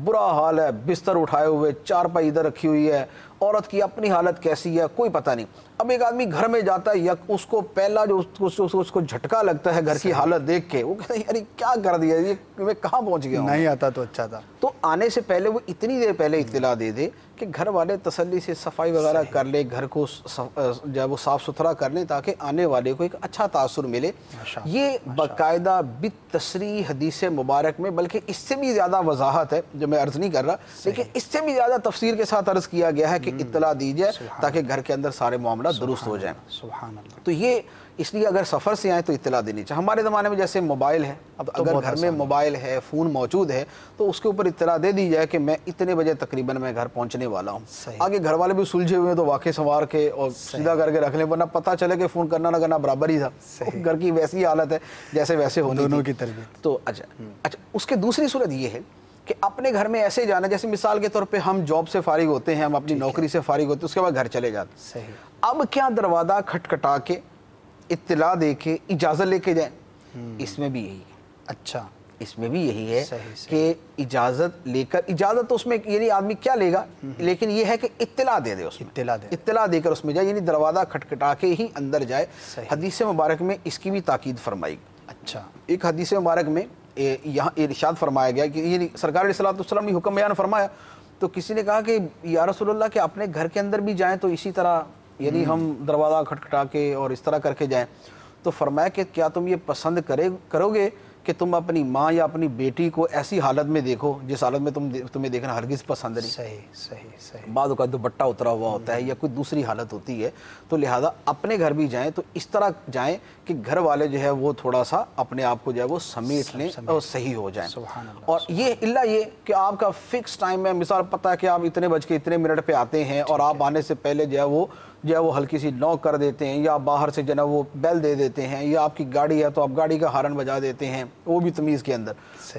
برا حال ہے، بستر اٹھائے ہوئے، چارپائی ادھر رکھی ہوئی ہے، عورت کی اپنی حالت کیسی ہے کوئی پتہ نہیں۔ اب ایک آدمی گھر میں جاتا ہے، اس کو پہلا جو اس کو جھٹکا لگتا ہے گھر کی حالت دیکھ کے، وہ کہتا ہے یار کیا کر دیا، یہ میں کہاں پہنچ گیا ہوں۔ نہیں آتا تو اچھا تھا۔ تو آنے سے پہلے وہ اتنی دیر پہلے اطلاع دے دے کہ گھر والے تسلی سے صفائی وغیرہ کر لے، گھر کو جو ہے وہ صاف ستھرا کر لیں تاکہ آنے والے کو ایک اچھا تاثر ملے۔ یہ باقاعدہ بالتصریح حدیث مبارک میں، بلکہ اس سے بھی زیادہ وضاحت ہے جو میں عرض نہیں کر رہا، لیکن اس سے بھی زیادہ تفسیر کے ساتھ عرض کیا گیا ہے کہ اطلاع دی جائے تاکہ گھر کے اندر سارے معاملات درست ہو جائیں۔ سبحان اللہ۔ تو یہ اس لیے اگر سفر سے آئیں تو اطلاع دینی چاہیے۔ ہمارے زمانے میں جیسے موبائل ہے، اب اگر گھر میں موبائل ہے، فون موجود ہے تو اس کے اوپر اطلاع دے دی جائے کہ میں اتنے بجے تقریباً میں گھر پہنچنے والا ہوں۔ آگے گھر والے بھی سلجھے ہوئے ہیں تو واقع سنوار کے اور سیدھا کر کے رکھ لیں، ورنہ پتہ چلے کہ فون کرنا نہ کرنا برابر ہی تھا، گھر کی ویسی حالت ہے جیسے ویسے ہونی دونوں کی تربیت۔ تو اچھا اس کے دوسری صورت یہ ہے کہ اپنے گھر میں ایسے جانا، جیسے مثال کے طور پہ ہم جاب سے فارغ ہوتے ہیں، ہم اپنی نوکری سے فارغ ہوتے ہیں، اس کے بعد گھر چلے جاتے ہیں۔ صحیح۔ اب کیا دروازہ کھٹکھٹا کے اطلاع دے کے اجازت لے کے جائیں؟ اس میں بھی یہی ہے۔ اچھا، اس میں بھی یہی ہے کہ اجازت لے کر، اجازت تو اس میں یعنی آدمی کیا لے گا، لیکن یہ ہے کہ اطلاع دے دے، اس میں اطلاع دے کر اس میں جائے، یعنی دروازہ کھٹکھٹا کے ہی اندر جائے۔ حدیث مبارک میں اس کی بھی تاکید فرمائی گئی۔ اچھا، ایک حدیث مبارک میں یہاں ارشاد فرمایا گیا کہ یعنی سرکار علیہ الصلوۃ والسلام نے حکم بیان فرمایا تو کسی نے کہا کہ یا رسول اللہ کہ اپنے گھر کے اندر بھی جائیں تو اسی طرح یعنی ہم دروازہ کھٹکھٹا کے اور اس طرح کر کے جائیں؟ تو فرمایا کہ کیا تم یہ پسند کرو گے کہ تم اپنی ماں یا اپنی بیٹی کو ایسی حالت میں دیکھو جس حالت میں تمہیں دیکھنا ہرگز پسند نہیں؟ صحیح صحیح صحیح۔ بعض اوقات دوپٹہ اترا ہوا ہوتا ہے یا کوئی دوسری حالت ہوتی ہے، تو لہٰذا اپنے گھر بھی جائیں تو اس طرح جائیں کہ گھر والے جو ہے وہ تھوڑا سا اپنے آپ کو جو ہے وہ سمیٹ لیں اور صحیح ہو جائیں۔ اور یہ اللہ یہ کہ آپ کا فکس ٹائم ہے، مثال پتہ ہے کہ آپ اتنے بج کے اتنے منٹ پہ آتے ہیں اور آپ آنے سے پہلے جو ہے وہ ہلکی سی نوک کر دیتے ہیں یا باہر سے جو ہے وہ بیل دے دیتے ہیں، یا آپ کی گاڑی ہے تو آپ گاڑی کا ہارن بجا دیتے ہیں، وہ بھی تمیز کے اندر۔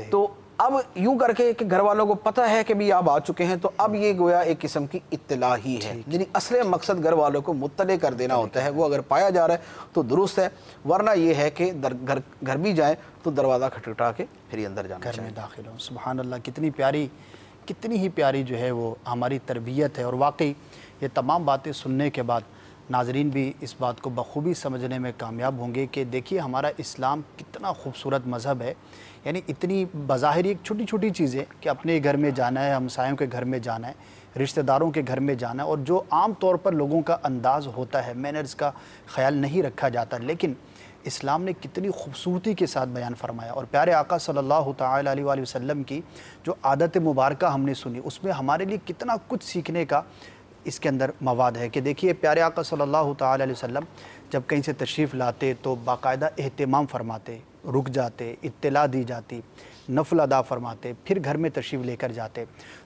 تو اب یوں کر کے کہ گھر والوں کو پتہ ہے کہ بھی آپ آ چکے ہیں، تو اب یہ گویا ایک قسم کی اطلاع ہی ہے، یعنی اصل مقصد گھر والوں کو مطلع کر دینا ہوتا ہے۔ وہ اگر پایا جا رہا ہے تو درست ہے، ورنہ یہ ہے کہ گھر بھی جائیں تو دروازہ کھٹکھٹا کے پھر اندر جانا گھر میں داخل ہوں۔ سبحان اللہ، کتنی ہی پیاری جو ہے وہ ہماری تربیت ہے، اور واقعی یہ تمام باتیں سننے کے بعد ناظرین بھی اس بات کو بخوبی سمجھنے میں کامیاب ہوں گے کہ دیکھیے ہمارا اسلام کتنا خوبصورت مذہب ہے، یعنی اتنی بظاہر ایک چھوٹی چھوٹی چیزیں کہ اپنے گھر میں جانا ہے، ہمسایوں کے گھر میں جانا ہے، رشتہ داروں کے گھر میں جانا ہے، اور جو عام طور پر لوگوں کا انداز ہوتا ہے، مینرز کا خیال نہیں رکھا جاتا، لیکن اسلام نے کتنی خوبصورتی کے ساتھ بیان فرمایا۔ اور پیارے آقا صلی اللہ تعالیٰ علیہ وآلہ وسلم کی جو عادت مبارکہ ہم نے سنی، اس میں ہمارے لیے کتنا کچھ سیکھنے کا اس کے اندر مواد ہے کہ دیکھیے پیارے آقا صلی اللہ تعالیٰ علیہ وسلم جب کہیں سے تشریف لاتے تو باقاعدہ اہتمام فرماتے، رک جاتے، اطلاع دی جاتی، نفل ادا فرماتے، پھر گھر میں تشریف لے کر جاتے۔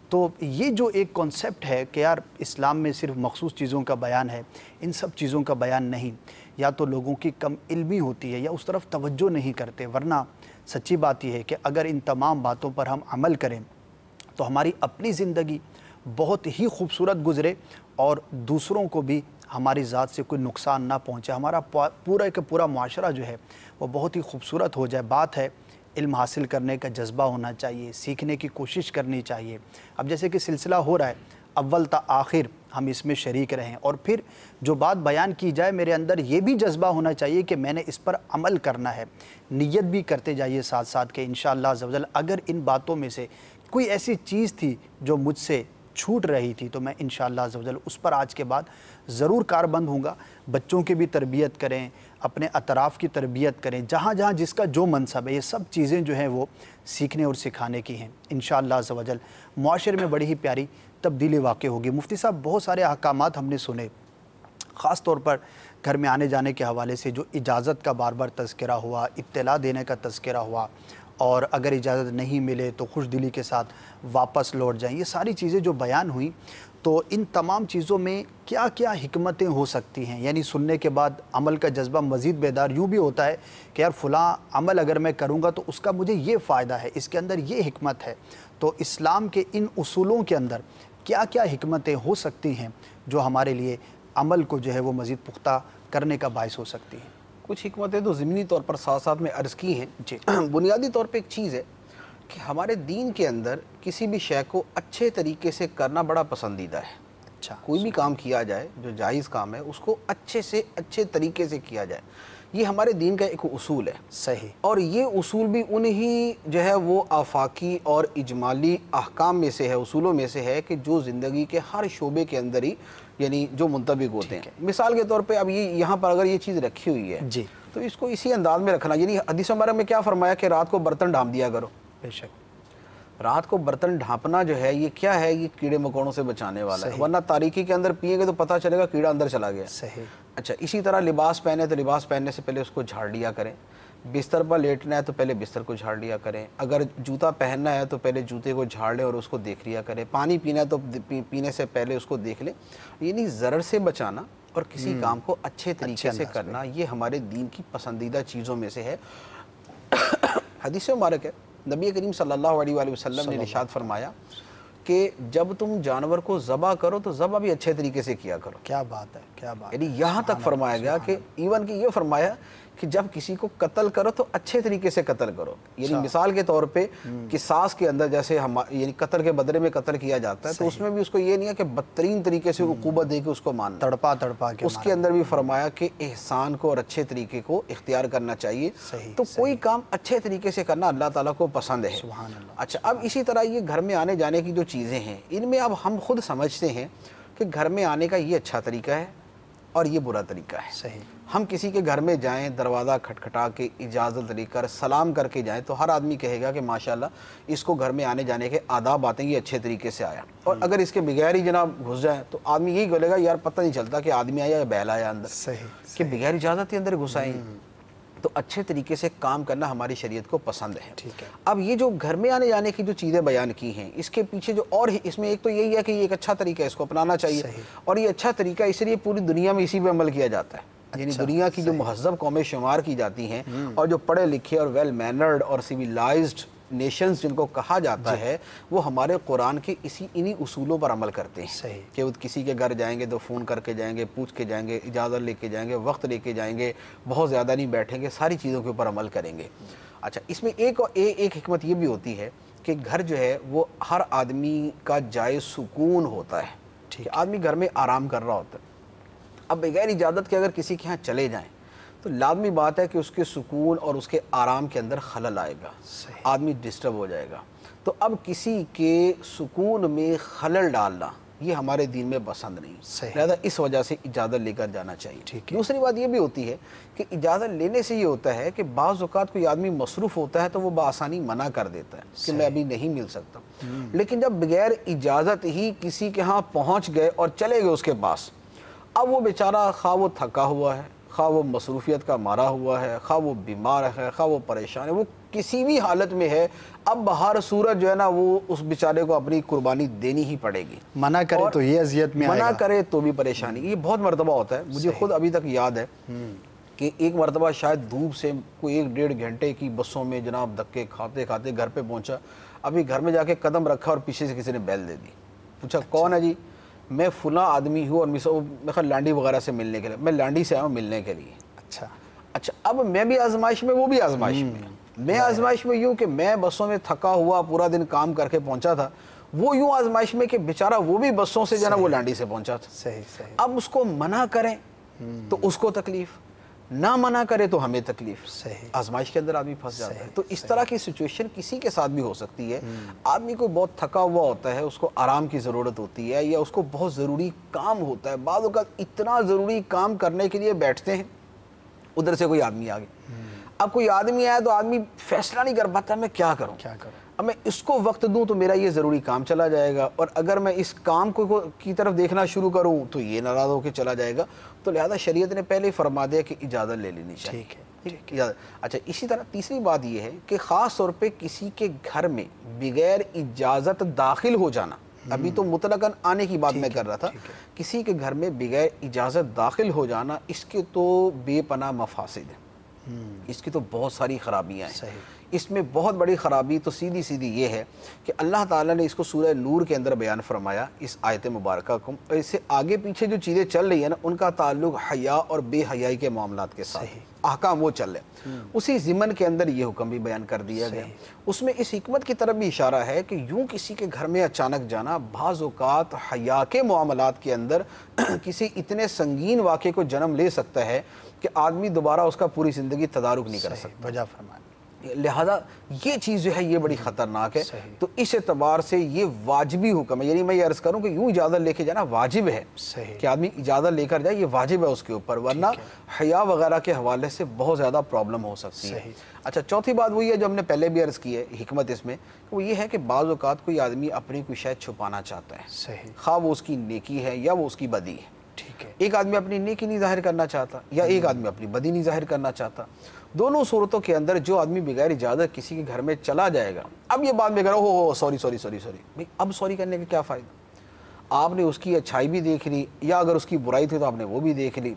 تو یہ جو ایک کانسیپٹ ہے کہ یار اسلام میں صرف مخصوص چیزوں کا بیان ہے، ان سب چیزوں کا بیان نہیں، یا تو لوگوں کی کم علمی ہوتی ہے یا اس طرف توجہ نہیں کرتے، ورنہ سچی بات یہ ہے کہ اگر ان تمام باتوں پر ہم عمل کریں تو ہماری اپنی زندگی بہت ہی خوبصورت گزرے اور دوسروں کو بھی ہماری ذات سے کوئی نقصان نہ پہنچے، ہمارا پورا کا پورا معاشرہ جو ہے وہ بہت ہی خوبصورت ہو جائے۔ بات ہے علم حاصل کرنے کا جذبہ ہونا چاہیے، سیکھنے کی کوشش کرنی چاہیے۔ اب جیسے کہ سلسلہ ہو رہا ہے، اول تا آخر ہم اس میں شریک رہیں، اور پھر جو بات بیان کی جائے میرے اندر یہ بھی جذبہ ہونا چاہیے کہ میں نے اس پر عمل کرنا ہے، نیت بھی کرتے جائیے ساتھ ساتھ کہ انشاءاللہ عز و جل اگر ان باتوں میں سے کوئی ایسی چیز تھی جو مجھ سے چھوٹ رہی تھی تو میں انشاءاللہ عز و جل اس پر آج کے بعد ضرور کاربند ہوں گا۔ بچوں کی بھی تربیت کریں، اپنے اطراف کی تربیت کریں، جہاں جہاں جس کا جو منصب ہے، یہ سب چیزیں جو ہیں وہ سیکھنے اور سکھانے کی ہیں انشاءاللہ عز و جل۔ معاشرے میں بڑی ہی پیاری تبدیلی واقع ہوگی۔ مفتی صاحب بہت سارے احکامات ہم نے سنے، خاص طور پر گھر میں آنے جانے کے حوالے سے جو اجازت کا بار بار تذکرہ ہوا، اطلاع دینے کا تذکرہ ہوا، اور اگر اجازت نہیں ملے تو خوش دلی کے ساتھ واپس لوٹ جائیں. یہ ساری چیزیں جو بیان ہوئیں تو ان تمام چیزوں میں کیا کیا حکمتیں ہو سکتی ہیں؟ یعنی سننے کے بعد عمل کا جذبہ مزید بیدار یوں بھی ہوتا ہے کہ یار فلاں عمل اگر میں کروں گا تو اس کا مجھے یہ فائدہ ہے، اس کے اندر یہ حکمت ہے. تو اسلام کے ان اصولوں کے اندر کیا کیا حکمتیں ہو سکتی ہیں جو ہمارے لیے عمل کو جو ہے وہ مزید پختہ کرنے کا باعث ہو سکتی ہیں؟ کچھ حکمتیں تو ضمنی طور پر ساتھ ساتھ میں عرض کی ہیں. جی. بنیادی طور پہ ایک چیز ہے کہ ہمارے دین کے اندر کسی بھی شے کو اچھے طریقے سے کرنا بڑا پسندیدہ ہے. اچھا. کوئی بھی کام کیا جائے جو جائز کام ہے اس کو اچھے سے اچھے طریقے سے کیا جائے، یہ ہمارے دین کا ایک اصول ہے. صحیح. اور یہ اصول بھی انہی جو ہے وہ آفاقی اور اجمالی احکام میں سے ہے، اصولوں میں سے ہے کہ جو زندگی کے ہر شعبے کے اندر ہی یعنی جو منطبق ہوتے ہیں. مثال کے طور پہ اب یہ یہاں پر اگر یہ چیز رکھی ہوئی ہے جی تو اس کو اسی انداز میں رکھنا. یعنی حدیث مبارک میں کیا فرمایا کہ رات کو برتن ڈھانپ دیا کرو. بے شک. رات کو برتن ڈھانپنا جو ہے یہ کیا ہے؟ یہ کیڑے مکوڑوں سے بچانے والا ہے، ورنہ تاریکی کے اندر پیئیں گے تو پتہ چلے گا کیڑا اندر چلا گیا. صحیح. اچھا اسی طرح لباس پہنے تو لباس پہننے سے پہلے اس کو جھاڑ لیا کریں. بستر پر لیٹنا ہے تو پہلے بستر کو جھاڑ لیا کریں. اگر جوتا پہننا ہے تو پہلے جوتے کو جھاڑ لیں اور اس کو دیکھ لیا کریں. پانی پینا ہے تو پینے سے پہلے اس کو دیکھ لیں. یعنی ضرر سے بچانا اور کسی کام کو اچھے طریقے سے کرنا یہ ہمارے دین کی پسندیدہ چیزوں میں سے ہے. حدیث مبارک ہے نبی کریم صلی اللہ علیہ وآلہ وسلم نے ارشاد فرمایا کہ جب تم جانور کو ذبح کرو تو ذبح بھی اچھے طریقے سے کیا کرو. کیا بات ہے، کیا بات. یعنی یہاں تک فرمایا گیا کہ ایون کہ یہ فرمایا کہ جب کسی کو قتل کرو تو اچھے طریقے سے قتل کرو. یعنی مثال کے طور پہ قصاص کے اندر جیسے یعنی قتل کے بدلے میں قتل کیا جاتا ہے تو اس میں بھی اس کو یہ نہیں ہے کہ بدترین طریقے سے عقوبت دے کے اس کو ماننا، تڑپا تڑپا کے. اس کے اندر بھی فرمایا کہ احسان کو اور اچھے طریقے کو اختیار کرنا چاہیے. تو کوئی کام اچھے طریقے سے کرنا اللہ تعالیٰ کو پسند ہے. سبحان اللہ. اچھا اب اسی طرح یہ گھر میں آنے جانے کی جو چیزیں ہیں ان میں اب ہم خود سمجھتے ہیں کہ گھر میں آنے کا یہ اچھا طریقہ ہے اور یہ برا طریقہ ہے. صحیح. ہم کسی کے گھر میں جائیں دروازہ کھٹکھٹا کے اجازت لے کر سلام کر کے جائیں تو ہر آدمی کہے گا کہ ماشاءاللہ اس کو گھر میں آنے جانے کے آداب آتے ہیں، یہ اچھے طریقے سے آیا. اور اگر اس کے بغیر ہی جناب گھس جائیں تو آدمی یہی بولے گا یار پتہ نہیں چلتا کہ آدمی آیا یا بیل آیا اندر. صحیح. کہ بغیر اجازت ہی اندر گھسائیں. تو اچھے طریقے سے کام کرنا ہماری شریعت کو پسند ہے. ٹھیک ہے. اب یہ جو گھر میں آنے جانے کی جو چیزیں بیان کی ہیں اس کے پیچھے جو اور اس میں ایک تو یہی ہے کہ یہ ایک اچھا طریقہ ہے، اس کو اپنانا چاہیے. اور یہ اچھا طریقہ اس لیے پوری دنیا میں اسی پہ عمل کیا جاتا ہے. یعنی دنیا کی جو مہذب قومیں شمار کی جاتی ہیں اور جو پڑھے لکھے اور ویل مینرڈ اور سویلائزڈ نیشنز جن کو کہا جاتا ہے وہ ہمارے قرآن کے انہی اصولوں پر عمل کرتے ہیں. صحیح. کہ وہ کسی کے گھر جائیں گے تو فون کر کے جائیں گے، پوچھ کے جائیں گے، اجازت لے کے جائیں گے، وقت لے کے جائیں گے، بہت زیادہ نہیں بیٹھیں گے، ساری چیزوں کے اوپر عمل کریں گے. اچھا اس میں ایک حکمت یہ بھی ہوتی ہے کہ گھر جو ہے وہ ہر آدمی کا جائے سکون ہوتا ہے. کہ آدمی گھر میں آرام کر رہا ہوتا ہے. اب بغیر اجازت کے اگر کسی کے ہاں چلے جائیں تو لازمی بات ہے کہ اس کے سکون اور اس کے آرام کے اندر خلل آئے گا. آدمی ڈسٹرب ہو جائے گا. تو اب کسی کے سکون میں خلل ڈالنا یہ ہمارے دین میں پسند نہیں. لہذا اس وجہ سے اجازت لے کر جانا چاہیے. دوسری بات یہ بھی ہوتی ہے کہ اجازت لینے سے یہ ہوتا ہے کہ بعض اوقات کوئی آدمی مصروف ہوتا ہے تو وہ بآسانی منع کر دیتا ہے کہ میں ابھی نہیں مل سکتا. لیکن جب بغیر اجازت ہی کسی کے ہاں پہنچ گئے اور چلے گئے اس کے پاس، اب وہ بیچارہ خواہ وہ تھکا ہوا ہے، خواہ وہ مصروفیت کا مارا ہوا ہے، خواہ وہ بیمار ہے، خواہ وہ پریشان ہے، وہ کسی بھی حالت میں ہے، اب بہر صورت جو ہے نا وہ اس بیچارے کو اپنی قربانی دینی ہی پڑے گی. منع کرے تو یہ اذیت میں آئے گا، منع کرے تو بھی پریشانی. یہ بہت مرتبہ ہوتا ہے. مجھے خود ابھی تک یاد ہے کہ ایک مرتبہ شاید دھوپ سے کوئی 1-1.5 گھنٹے کی بسوں میں جناب دھکے کھاتے کھاتے گھر پہ پہنچا. ابھی گھر میں جا کے قدم رکھا اور پیچھے سے کسی نے بیل دے دی. پوچھا کون ہے؟ جی میں فلاں آدمی ہوں اور میں لانڈی وغیرہ سے ملنے کے لیے، میں لانڈی سے آیا ہوں ملنے کے لیے. اچھا اب میں بھی آزمائش میں، وہ بھی آزمائش میں. میں آزمائش میں یوں کہ میں بسوں میں تھکا ہوا پورا دن کام کر کے پہنچا تھا، وہ یوں آزمائش میں کہ بیچارہ وہ بھی بسوں سے جو ہے نا وہ لانڈی سے پہنچا تھا. اب اس کو منع کریں تو اس کو تکلیف، نہ منع کرے تو ہمیں تکلیف. آزمائش کے اندر آدمی پھنس جاتا ہے. تو اس طرح کی سچویشن کسی کے ساتھ بھی ہو سکتی ہے. آدمی کو بہت تھکا ہوا ہوتا ہے، اس کو آرام کی ضرورت ہوتی ہے، یا اس کو بہت ضروری کام ہوتا ہے. بعض اوقات اتنا ضروری کام کرنے کے لیے بیٹھتے ہیں، ادھر سے کوئی آدمی آ گیا. اب کوئی آدمی آیا تو آدمی فیصلہ نہیں کر پاتا میں کیا کروں. اب میں اس کو وقت دوں تو میرا یہ ضروری کام چلا جائے گا، اور اگر میں اس کام کو کی طرف دیکھنا شروع کروں تو یہ ناراض ہو کے چلا جائے گا. تو لہذا شریعت نے پہلے ہی فرما دیا کہ اجازت لے لینی چاہیے. اچھا اسی طرح تیسری بات یہ ہے کہ خاص طور پہ کسی کے گھر میں بغیر اجازت داخل ہو جانا، ابھی تو مطلقاً آنے کی بات میں کر رہا تھا، کسی کے گھر میں بغیر اجازت داخل ہو جانا، اس کے تو بے پناہ مفاسد ہیں، اس کی تو بہت ساری خرابیاں ہیں۔ اس میں بہت بڑی خرابی تو سیدھی سیدھی یہ ہے کہ اللہ تعالیٰ نے اس کو سورہ نور کے اندر بیان فرمایا اس آیت مبارکہ کو، اور اس سے آگے پیچھے جو چیزیں چل رہی ہیں نا ان کا تعلق حیا اور بے حیائی کے معاملات کے ساتھ، احکام وہ چل رہے ہیں، اسی ضمن کے اندر یہ حکم بھی بیان کر دیا گیا۔ اس میں اس حکمت کی طرف بھی اشارہ ہے کہ یوں کسی کے گھر میں اچانک جانا بعض اوقات حیا کے معاملات کے اندر کسی اتنے سنگین واقعے کو جنم لے سکتا ہے کہ آدمی دوبارہ اس کا پوری زندگی تدارک نہیں کر سکتا۔ وجہ فرمائیں۔ لہذا یہ چیز جو ہے یہ بڑی خطرناک ہے، تو اس اعتبار سے یہ واجبی حکم ہے، یعنی میں یہ عرض کروں کہ یوں اجازت لے کے جانا واجب ہے کہ آدمی اجازت لے کر جائے، یہ واجب ہے اس کے اوپر، ورنہ حیا وغیرہ کے حوالے سے بہت زیادہ پرابلم ہو سکتی ہے۔ اچھا چوتھی بات وہی ہے جو ہم نے پہلے بھی عرض کی ہے حکمت اس میں، وہ یہ ہے کہ بعض اوقات کوئی آدمی اپنی کوئی شاید چھپانا چاہتا ہے، خواہ وہ اس کی نیکی ہے یا وہ اس کی بدی ہے۔ ایک آدمی اپنی نیکی نہیں ظاہر کرنا چاہتا یا ایک آدمی اپنی بدی نہیں ظاہر کرنا چاہتا، دونوں صورتوں کے اندر جو آدمی بغیر اجازت کسی کے گھر میں چلا جائے گا، اب یہ بات میں کہہ رہا ہوں سوری سوری سوری سوری، اب سوری کرنے کا کیا فائدہ؟ آپ نے اس کی اچھائی بھی دیکھ لی، یا اگر اس کی برائی تھی تو آپ نے وہ بھی دیکھ لی،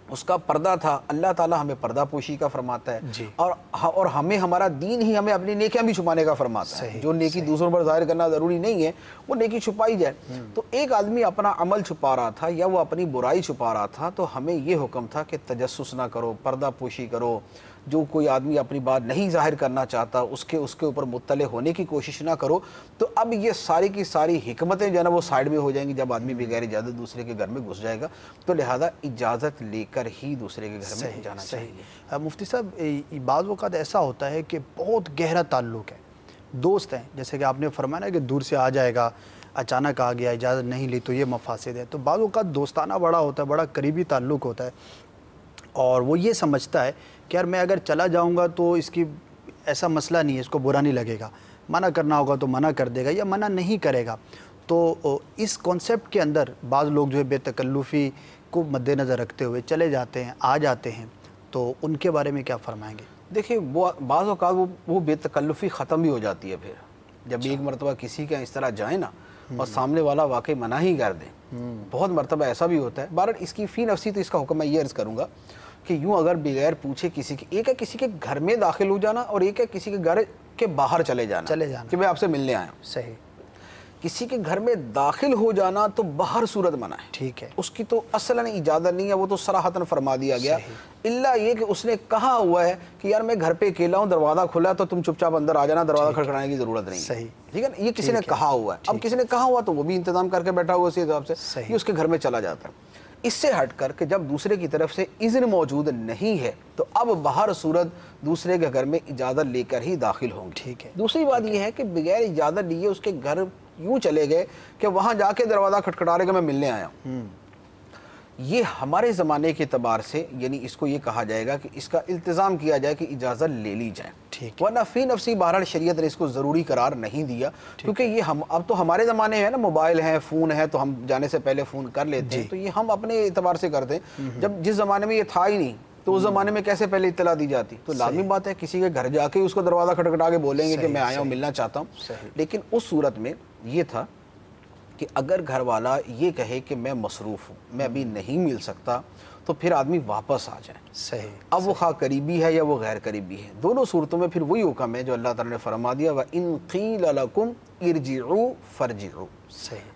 اس کا پردہ تھا، اللہ تعالیٰ ہمیں پردہ پوشی کا فرماتا ہے، اور ہمیں ہمارا دین ہی ہمیں اپنی نیکیاں بھی چھپانے کا فرماتا ہے، جو نیکی دوسروں پر ظاہر کرنا ضروری نہیں ہے وہ نیکی چھپائی جائے۔ تو ایک آدمی اپنا عمل چھپا رہا تھا یا وہ اپنی برائی چھپا رہا تھا، تو ہمیں یہ حکم تھا کہ تجسس نہ کرو، پردہ پوشی کرو، جو کوئی آدمی اپنی بات نہیں ظاہر کرنا چاہتا اس کے اوپر مطلع ہونے کی کوشش نہ کرو۔ تو اب یہ ساری کی ساری حکمتیں جو ہے نا وہ سائیڈ میں ہو جائیں گی جب آدمی بغیر اجازت دوسرے کے گھر میں گھس جائے گا، تو لہذا اجازت لے کر ہی دوسرے کے گھر میں جانا چاہیے۔ مفتی صاحب بعض اوقات ایسا ہوتا ہے کہ بہت گہرا تعلق ہے، دوست ہیں، جیسے کہ آپ نے فرمایا نا کہ دور سے آ جائے گا، اچانک آ گیا، اجازت نہیں لی تو یہ مفاسد ہے، تو بعض اوقات دوستانہ بڑا ہوتا ہے، بڑا قریبی تعلق ہوتا ہے، اور وہ یہ سمجھتا ہے کہ یار میں اگر چلا جاؤں گا تو اس کی ایسا مسئلہ نہیں ہے، اس کو برا نہیں لگے گا، منع کرنا ہوگا تو منع کر دے گا یا منع نہیں کرے گا۔ تو اس کانسیپٹ کے اندر بعض لوگ جو ہے بے تکلفی کو مد نظر رکھتے ہوئے چلے جاتے ہیں، آ جاتے ہیں، تو ان کے بارے میں کیا فرمائیں گے؟ دیکھیں بعض اوقات وہ بے تکلفی ختم بھی ہو جاتی ہے، پھر جب ایک مرتبہ کسی کا اس طرح جائیں نا اور سامنے والا واقعی منع ہی کر دیں، بہت مرتبہ ایسا بھی ہوتا ہے۔ بہرحال اس کی فی نفسی تو اس کا حکم میں یہ عرض کروں گا کہ یوں اگر بغیر پوچھے کسی کے، ایک ہے کسی کے گھر میں داخل ہو جانا اور ایک ہے کسی کے گھر کے باہر چلے جانا کہ میں آپ سے ملنے آیا ہوں۔ صحیح۔ کسی کے گھر میں داخل ہو جانا تو باہر صورت منع ہے، ٹھیک ہے، اس کی تو اصلاً اجازت نہیں ہے، وہ تو صراحتاً فرما دیا گیا، الا یہ کہ اس نے کہا ہوا ہے کہ یار میں گھر پہ اکیلا ہوں، دروازہ کھلا تو تم چپ چاپ اندر آ جانا، دروازہ کھڑکھڑانے کی ضرورت نہیں۔ صحیح، ٹھیک ہے نا، یہ کسی نے کہا ہوا ہے، اب کسی نے کہا ہوا تو وہ بھی انتظام کر کے بیٹھا ہوا اسی حساب سے، یہ اس کے گھر میں چلا جاتا ہے۔ اس سے ہٹ کر کہ جب دوسرے کی طرف سے اذن موجود نہیں ہے تو اب باہر صورت دوسرے کے گھر میں اجازت لے کر ہی داخل ہوں گے۔ ٹھیک ہے۔ دوسری بات یہ ہے کہ بغیر اجازت لیے اس کے گھر یوں چلے گئے کہ وہاں جا کے دروازہ کھٹکھٹا رہے کہ میں ملنے آیا ہوں، یہ ہمارے زمانے کے اعتبار سے یعنی اس کو یہ کہا جائے گا کہ اس کا التزام کیا جائے کہ اجازت لے لی جائے، ورنہ فی نفسی بہرحال شریعت نے اس کو ضروری قرار نہیں دیا، کیونکہ یہ اب تو ہمارے زمانے میں نا موبائل ہیں، فون ہے، تو ہم جانے سے پہلے فون کر لیتے ہیں، تو یہ ہم اپنے اعتبار سے کرتے ہیں، جب جس زمانے میں یہ تھا ہی نہیں تو اس زمانے میں کیسے پہلے اطلاع دی جاتی؟ تو لازمی بات ہے کسی کے گھر جا کے اس کو دروازہ کھٹکھٹا کے بولیں گے کہ میں آیا ہوں، ملنا چاہتا ہوں۔ لیکن اس صورت میں یہ تھا کہ اگر گھر والا یہ کہے کہ میں مصروف ہوں، میں ابھی نہیں مل سکتا، تو پھر آدمی واپس آ جائے۔ صحیح۔ اب وہ خواہ قریبی ہے یا وہ غیر قریبی ہے، دونوں صورتوں میں پھر وہی حکم ہے جو اللہ تعالیٰ نے فرما دیا، وَإِن قِيلَ لَكُمْ ارْجِعُوا فَارْجِعُوا،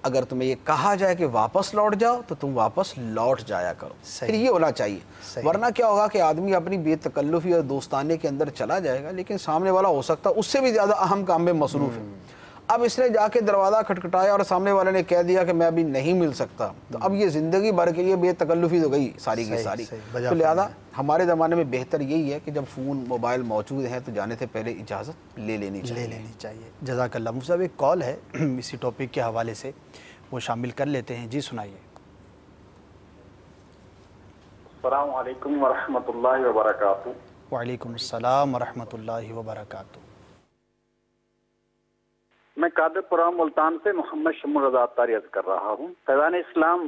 اگر تمہیں یہ کہا جائے کہ واپس لوٹ جاؤ تو تم واپس لوٹ جایا کرو، پھر یہ ہونا چاہیے۔ ورنہ کیا ہوگا کہ آدمی اپنی بے تکلفی اور دوستانے کے اندر چلا جائے گا، لیکن سامنے والا ہو سکتا اس سے بھی زیادہ اہم کام میں مصروف ہے، اب اس نے جا کے دروازہ کھٹکھٹایا اور سامنے والے نے کہہ دیا کہ میں ابھی نہیں مل سکتا، تو اب یہ زندگی بھر کے لیے بے تکلفی تو گئی ساری کی ساری۔ تو لہذا ہمارے زمانے میں بہتر یہی ہے کہ جب فون موبائل موجود ہیں تو جانے سے پہلے اجازت لے لینی چاہیے۔ جزاک اللہ۔ مفتی صاحب ایک کال ہے اسی ٹاپک کے حوالے سے، وہ شامل کر لیتے ہیں، جی سنائیے۔ السلام علیکم ورحمۃ اللہ وبرکاتہ۔ وعلیکم السلام ورحمۃ اللہ وبرکاتہ۔ میں قادر پورہ ملتان سے محمد شمول رضا عطاری عرض کر رہا ہوں۔ فیضان اسلام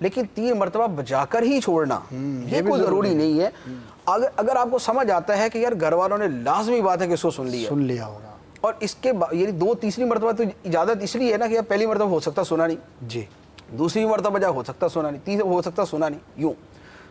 لیکن 3 مرتبہ بجا کر ہی چھوڑنا یہ کوئی ضروری نہیں ہے. اگر آپ کو سمجھ آتا ہے کہ یار گھر والوں نے لازمی بات ہے کہ اس کو سن لیا ہوگا, اور اس کے یعنی 2 تیسری مرتبہ تو اجازت اس لیے ہے نا کہ پہلی مرتبہ ہو سکتا سنا نہیں جی, دوسری مرتبہ بجا ہو سکتا سنا نہیں, تیسری ہو سکتا سنا نہیں یوں.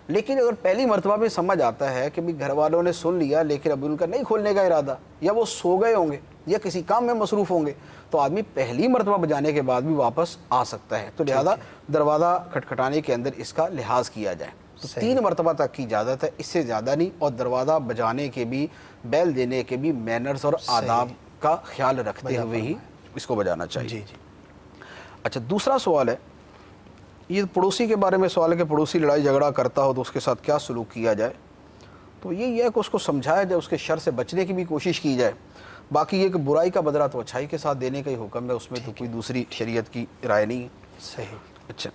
لیکن اگر پہلی مرتبہ میں سمجھ آتا ہے کہ گھر والوں نے سن لیا لیکن ابھی ان کا نہیں کھولنے کا ارادہ, یا وہ سو گئے ہوں گے یا کسی کام میں مصروف ہوں گے, تو آدمی پہلی مرتبہ بجانے کے بعد بھی واپس آ سکتا ہے. تو لہذا دروازہ کھٹکھٹانے کے اندر اس کا لحاظ کیا جائے. تو 3 مرتبہ تک کی اجازت ہے, اس سے زیادہ نہیں. اور دروازہ بجانے کے بھی, بیل دینے کے بھی مینرز اور آداب کا خیال رکھتے ہوئے ہی اس کو بجانا چاہیے. جی جی. اچھا, دوسرا سوال ہے, یہ پڑوسی کے بارے میں سوال ہے کہ پڑوسی لڑائی جھگڑا کرتا ہو تو اس کے ساتھ کیا سلوک کیا جائے. تو یہ ہے کہ اس کو سمجھایا جائے, اس کے شر سے بچنے کی بھی کوشش کی جائے. باقی یہ کہ برائی کا بدلہ تو اچھائی کے ساتھ دینے کا ہی حکم ہے, اس میں تو کوئی دوسری شریعت کی رائے نہیں ہے. صحیح. اچھا,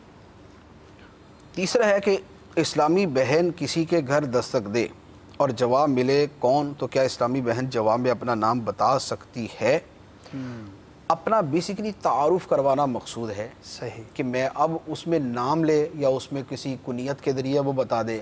تیسرا ہے کہ اسلامی بہن کسی کے گھر دستک دے اور جواب ملے کون, تو کیا اسلامی بہن جواب میں اپنا نام بتا سکتی ہے؟ اپنا بیسیکلی تعارف کروانا مقصود ہے. صحیح. کہ میں اب اس میں نام لے یا اس میں کسی کنیت کے ذریعے وہ بتا دے,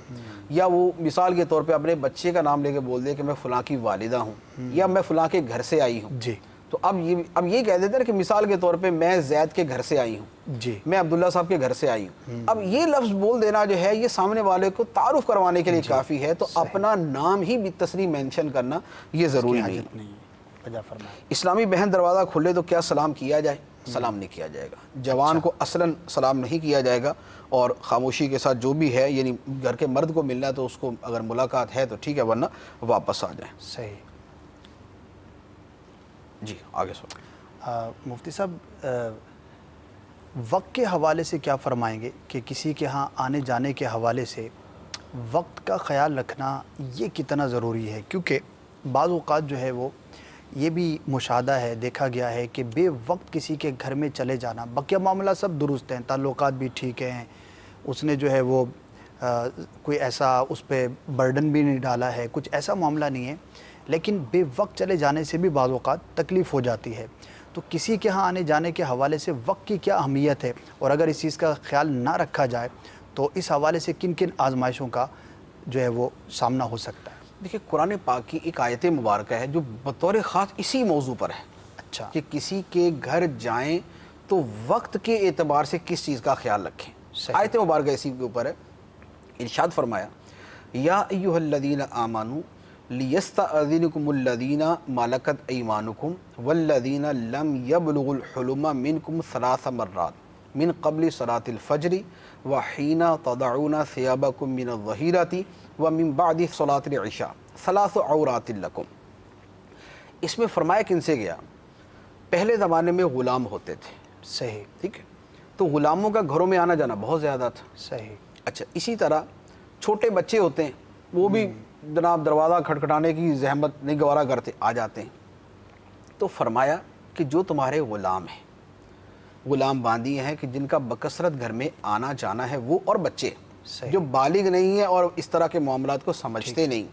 یا وہ مثال کے طور پہ اپنے بچے کا نام لے کے بول دے کہ میں فلاں کی والدہ ہوں یا میں فلاں کے گھر سے آئی ہوں. جی. تو اب یہ کہہ دیتے ہیں کہ مثال کے طور پہ میں زید کے گھر سے آئی ہوں, جی, میں عبداللہ صاحب کے گھر سے آئی ہوں. اب یہ لفظ بول دینا جو ہے یہ سامنے والے کو تعارف کروانے کے لیے کافی ہے. تو اپنا نام ہی بالتصریح مینشن کرنا یہ ضروری نہیں. اسلامی بہن دروازہ کھلے تو کیا سلام کیا جائے؟ سلام نہیں کیا جائے گا. جوان کو اصلاً سلام نہیں کیا جائے گا, اور خاموشی کے ساتھ جو بھی ہے, یعنی گھر کے مرد کو ملنا ہے تو اس کو اگر ملاقات ہے تو ٹھیک ہے, ورنہ واپس آ جائیں. صحیح. جی آگے سو. مفتی صاحب, وقت کے حوالے سے کیا فرمائیں گے کہ کسی کے ہاں آنے جانے کے حوالے سے وقت کا خیال رکھنا یہ کتنا ضروری ہے؟ کیونکہ بعض اوقات جو ہے وہ یہ بھی مشاہدہ ہے, دیکھا گیا ہے کہ بے وقت کسی کے گھر میں چلے جانا, بقیہ معاملہ سب درست ہیں, تعلقات بھی ٹھیک ہیں, اس نے جو ہے وہ کوئی ایسا اس پہ برڈن بھی نہیں ڈالا ہے, کچھ ایسا معاملہ نہیں ہے, لیکن بے وقت چلے جانے سے بھی بعض اوقات تکلیف ہو جاتی ہے. تو کسی کے ہاں آنے جانے کے حوالے سے وقت کی کیا اہمیت ہے, اور اگر اس چیز کا خیال نہ رکھا جائے تو اس حوالے سے کن کن آزمائشوں کا جو ہے وہ سامنا ہو سکتا ہے؟ دیکھیں, قرآن پاک کی ایک آیت مبارکہ ہے جو بطور خاص اسی موضوع پر ہے. اچھا. کہ کسی کے گھر جائیں تو وقت کے اعتبار سے کس چیز کا خیال رکھیں. آیت مبارکہ اسی کے اوپر ہے. ارشاد فرمایا, یا ایھا الذین آمنوا لیستأذنکم الذین ملکت ایمانکم والذین لم یبلغوا الحلم منکم 3 مرات من قبل صلاۃ الفجر وحین تضعون ثیابکم من الظہیرۃ ومن بعد صلاۃ العشاء 3 عورات لکم. اس میں فرمایا کن سے گیا؟ پہلے زمانے میں غلام ہوتے تھے. صحیح. ٹھیک ہے, تو غلاموں کا گھروں میں آنا جانا بہت زیادہ تھا. صحیح. اچھا, اسی طرح چھوٹے بچے ہوتے ہیں, وہ بھی جناب دروازہ کھٹکھٹانے کی زحمت نہیں گوارا کرتے, آ جاتے ہیں. تو فرمایا کہ جو تمہارے غلام ہیں, غلام باندی ہیں کہ جن کا بکثرت گھر میں آنا جانا ہے, وہ اور بچے جو بالغ نہیں ہیں اور اس طرح کے معاملات کو سمجھتے نہیں,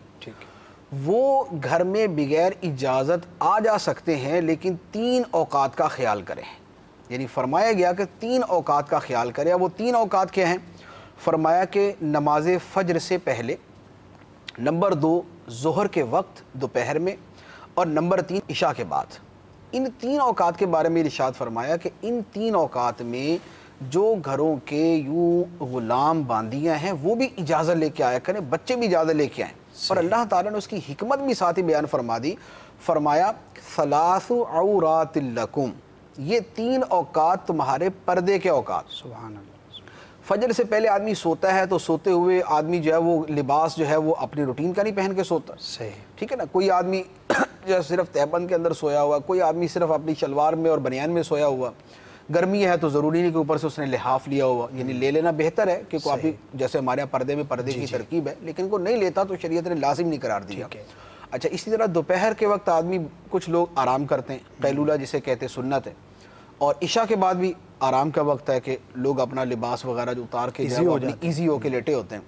وہ گھر میں بغیر اجازت آ جا سکتے ہیں, لیکن 3 اوقات کا خیال کریں. یعنی فرمایا گیا کہ 3 اوقات کا خیال کریں. وہ 3 اوقات کیا ہیں؟ فرمایا کہ نماز فجر سے پہلے, نمبر 2 ظہر کے وقت دوپہر میں, اور نمبر 3 عشاء کے بعد. ان 3 اوقات کے بارے میں ارشاد فرمایا کہ ان 3 اوقات میں جو گھروں کے یوں غلام باندیاں ہیں وہ بھی اجازت لے کے آیا کریں, بچے بھی اجازت لے کے آئیں. اور اللہ تعالیٰ نے اس کی حکمت بھی ساتھ ہی بیان فرما دی. فرمایا 3 عورات لکم, یہ 3 اوقات تمہارے پردے کے اوقات. سبحان اللہ. فجر سے پہلے آدمی سوتا ہے تو سوتے ہوئے آدمی جو ہے وہ لباس جو ہے وہ اپنی روٹین کا نہیں پہن کے سوتا. صحیح. ٹھیک ہے نا, کوئی آدمی جو ہے صرف تہبند کے اندر سویا ہوا, کوئی آدمی صرف اپنی شلوار میں اور بنیان میں سویا ہوا. گرمی ہے تو ضروری نہیں کہ اوپر سے اس نے لحاف لیا ہوا, یعنی لے لینا بہتر ہے کہ کوئی آپ جیسے ہمارے یہاں پردے میں پردے کی ترکیب ہے, لیکن کو نہیں لیتا تو شریعت نے لازم نہیں قرار دیا. اچھا, اسی طرح دوپہر کے وقت آدمی کچھ لوگ آرام کرتے ہیں, قیلولہ جسے کہتے ہیں, سنت ہے. اور عشاء کے بعد بھی آرام کا وقت ہے کہ لوگ اپنا لباس وغیرہ جو اتار کے ایزی ہو کے لیٹے ہوتے ہیں.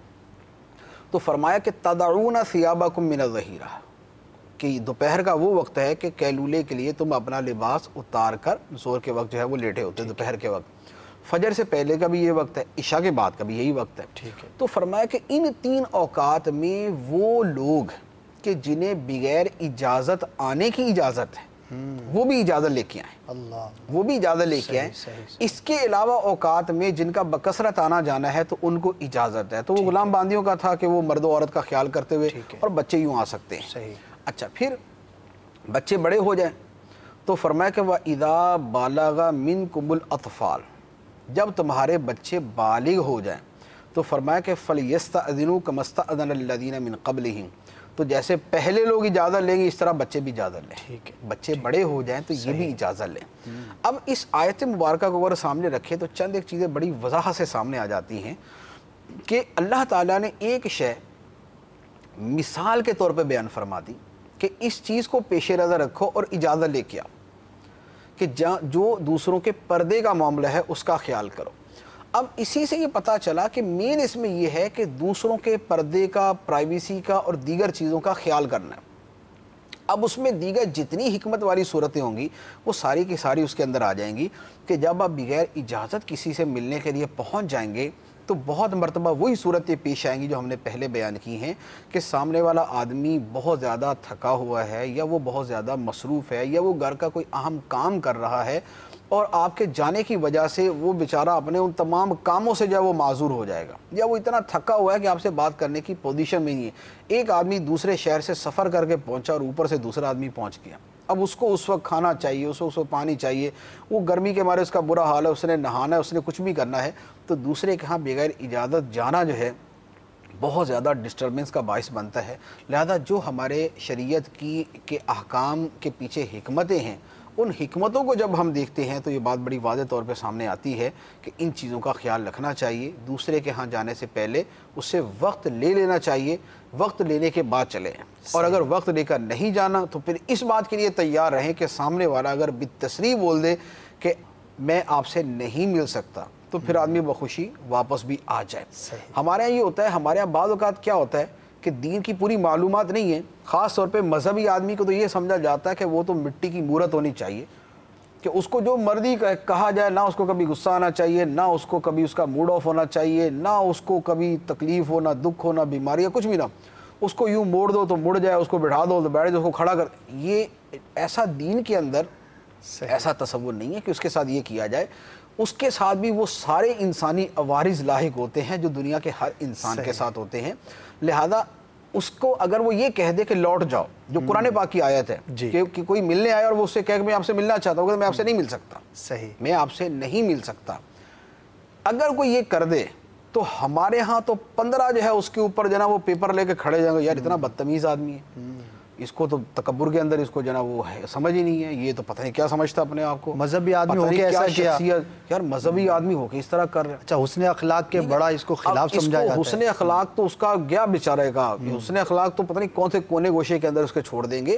تو فرمایا کہ تضعون ثیابکم من الظہیرہ, کہ دوپہر کا وہ وقت ہے کہ قیلولے کے لیے تم اپنا لباس اتار کر زور کے وقت جو ہے وہ لیٹے ہوتے ہیں دوپہر کے وقت. فجر سے پہلے کا بھی یہ وقت ہے، عشاء کے بعد کا بھی یہی وقت ہے. ٹھیک ہے. تو فرمایا کہ ان 3 اوقات میں وہ لوگ کہ جنہیں بغیر اجازت آنے کی اجازت ہے وہ بھی اجازت لے کے آئیں. اللہ. وہ بھی اجازت لے کے آئیں. اس کے علاوہ اوقات میں جن کا بکثرت آنا جانا ہے تو ان کو اجازت ہے. تو وہ غلام باندیوں کا تھا کہ وہ مرد و عورت کا خیال کرتے ہوئے اور بچے یوں آ سکتے ہیں. صحیح. اچھا پھر بچے بڑے ہو جائیں تو فرمایا کہ وَإِذَا بَالَغَ مِنْكُمُ الْأَطْفَالُ، جب تمہارے بچے بالغ ہو جائیں تو فرمایا کہ فَلْيَسْتَأْذِنُوا كَمَا اسْتَأْذَنَ الَّذِينَ مِنْ قَبْلِهِمْ، تو جیسے پہلے لوگ اجازت لیں گے اس طرح بچے بھی اجازت لیں. ٹھیک ہے. بچے بڑے ہو جائیں تو یہ بھی اجازت لیں. اب اس آیت مبارکہ کو اگر سامنے رکھے تو چند ایک چیزیں بڑی وضاحت سے سامنے آ جاتی ہیں کہ اللہ تعالیٰ نے ایک شے مثال کے طور پہ بیان فرما دی کہ اس چیز کو پیش نظر رکھو اور اجازت لے کے آؤ کہ جو دوسروں کے پردے کا معاملہ ہے اس کا خیال کرو. اب اسی سے یہ پتہ چلا کہ مین اس میں یہ ہے کہ دوسروں کے پردے کا، پرائیویسی کا اور دیگر چیزوں کا خیال کرنا ہے. اب اس میں دیگر جتنی حکمت والی صورتیں ہوں گی وہ ساری کی ساری اس کے اندر آ جائیں گی کہ جب آپ بغیر اجازت کسی سے ملنے کے لیے پہنچ جائیں گے تو بہت مرتبہ وہی صورتیں پیش آئیں گی جو ہم نے پہلے بیان کی ہیں کہ سامنے والا آدمی بہت زیادہ تھکا ہوا ہے یا وہ بہت زیادہ مصروف ہے یا وہ گھر کا کوئی اہم کام کر رہا ہے اور آپ کے جانے کی وجہ سے وہ بیچارہ اپنے ان تمام کاموں سے جو ہے وہ معذور ہو جائے گا یا وہ اتنا تھکا ہوا ہے کہ آپ سے بات کرنے کی پوزیشن میں نہیں ہے. ایک آدمی دوسرے شہر سے سفر کر کے پہنچا اور اوپر سے دوسرا آدمی پہنچ گیا. اب اس کو اس وقت کھانا چاہیے، اس کو پانی چاہیے، وہ گرمی کے مارے اس کا برا حال ہے، اس نے نہانا ہے، اس نے کچھ بھی کرنا ہے، تو دوسرے کے ہاں بغیر اجازت جانا جو ہے بہت زیادہ ڈسٹربنس کا باعث بنتا ہے. لہذا جو ہمارے شریعت کے احکام کے پیچھے حکمتیں ہیں ان حکمتوں کو جب ہم دیکھتے ہیں تو یہ بات بڑی واضح طور پہ سامنے آتی ہے کہ ان چیزوں کا خیال رکھنا چاہیے. دوسرے کے ہاں جانے سے پہلے اس سے وقت لے لینا چاہیے، وقت لینے کے بعد چلیں. اور اگر وقت لے کر نہیں جانا تو پھر اس بات کے لیے تیار رہیں کہ سامنے والا اگر بالتصریح بول دے کہ میں آپ سے نہیں مل سکتا تو پھر آدمی بخوشی واپس بھی آ جائے. ہمارے یہاں یہ ہوتا ہے، ہمارے یہاں بعض اوقات کیا ہوتا ہے کہ دین کی پوری معلومات نہیں ہے، خاص طور پہ مذہبی آدمی کو تو یہ سمجھا جاتا ہے کہ وہ تو مٹی کی مورت ہونی چاہیے کہ اس کو جو مرضی کہا جائے، نہ اس کو کبھی غصہ آنا چاہیے، نہ اس کو کبھی اس کا موڈ آف ہونا چاہیے، نہ اس کو کبھی تکلیف ہو، نہ دکھ ہو، نہ بیماری، کچھ بھی نہ. اس کو یوں موڑ دو تو مڑ جائے، اس کو بٹھا دو تو بیٹھ جائے، اس کو کھڑا کر. یہ ایسا دین کے اندر ایسا تصور نہیں ہے کہ اس کے ساتھ یہ کیا جائے. اس کے ساتھ بھی وہ سارے انسانی عوارض لاحق ہوتے ہیں جو دنیا کے ہر انسان کے ساتھ ہوتے ہیں. لہذا اس کو اگر وہ یہ کہہ دے کہ لوٹ جاؤ، جو قرآن پاک کی آیت ہے کہ کوئی ملنے آیا اور وہ اس سے کہے کہ میں آپ سے ملنا چاہتا ہوں، کہ میں آپ سے نہیں مل سکتا، صحیح، میں آپ سے نہیں مل سکتا، اگر کوئی یہ کر دے تو ہمارے ہاں تو 15 جو ہے اس کے اوپر جنا وہ پیپر لے کے کھڑے جائیں گے، یار اتنا بدتمیز آدمی ہے، اس کو تو تکبر کے اندر اس کو جنا وہ ہے سمجھ ہی نہیں ہے، یہ تو پتہ نہیں کیا سمجھتا اپنے آپ کو، مذہبی آدمی ہو کے ایسا کیا، یار مذہبی آدمی ہو کے اس طرح کر رہے. اچھا حسن اخلاق کے بڑا اس کو خلاف سمجھا جاتا ہے. حسن اخلاق تو اس کا گیا بیچارے کا، حسن اخلاق تو پتہ نہیں کون سے کونے گوشے کے اندر اس کے چھوڑ دیں گے.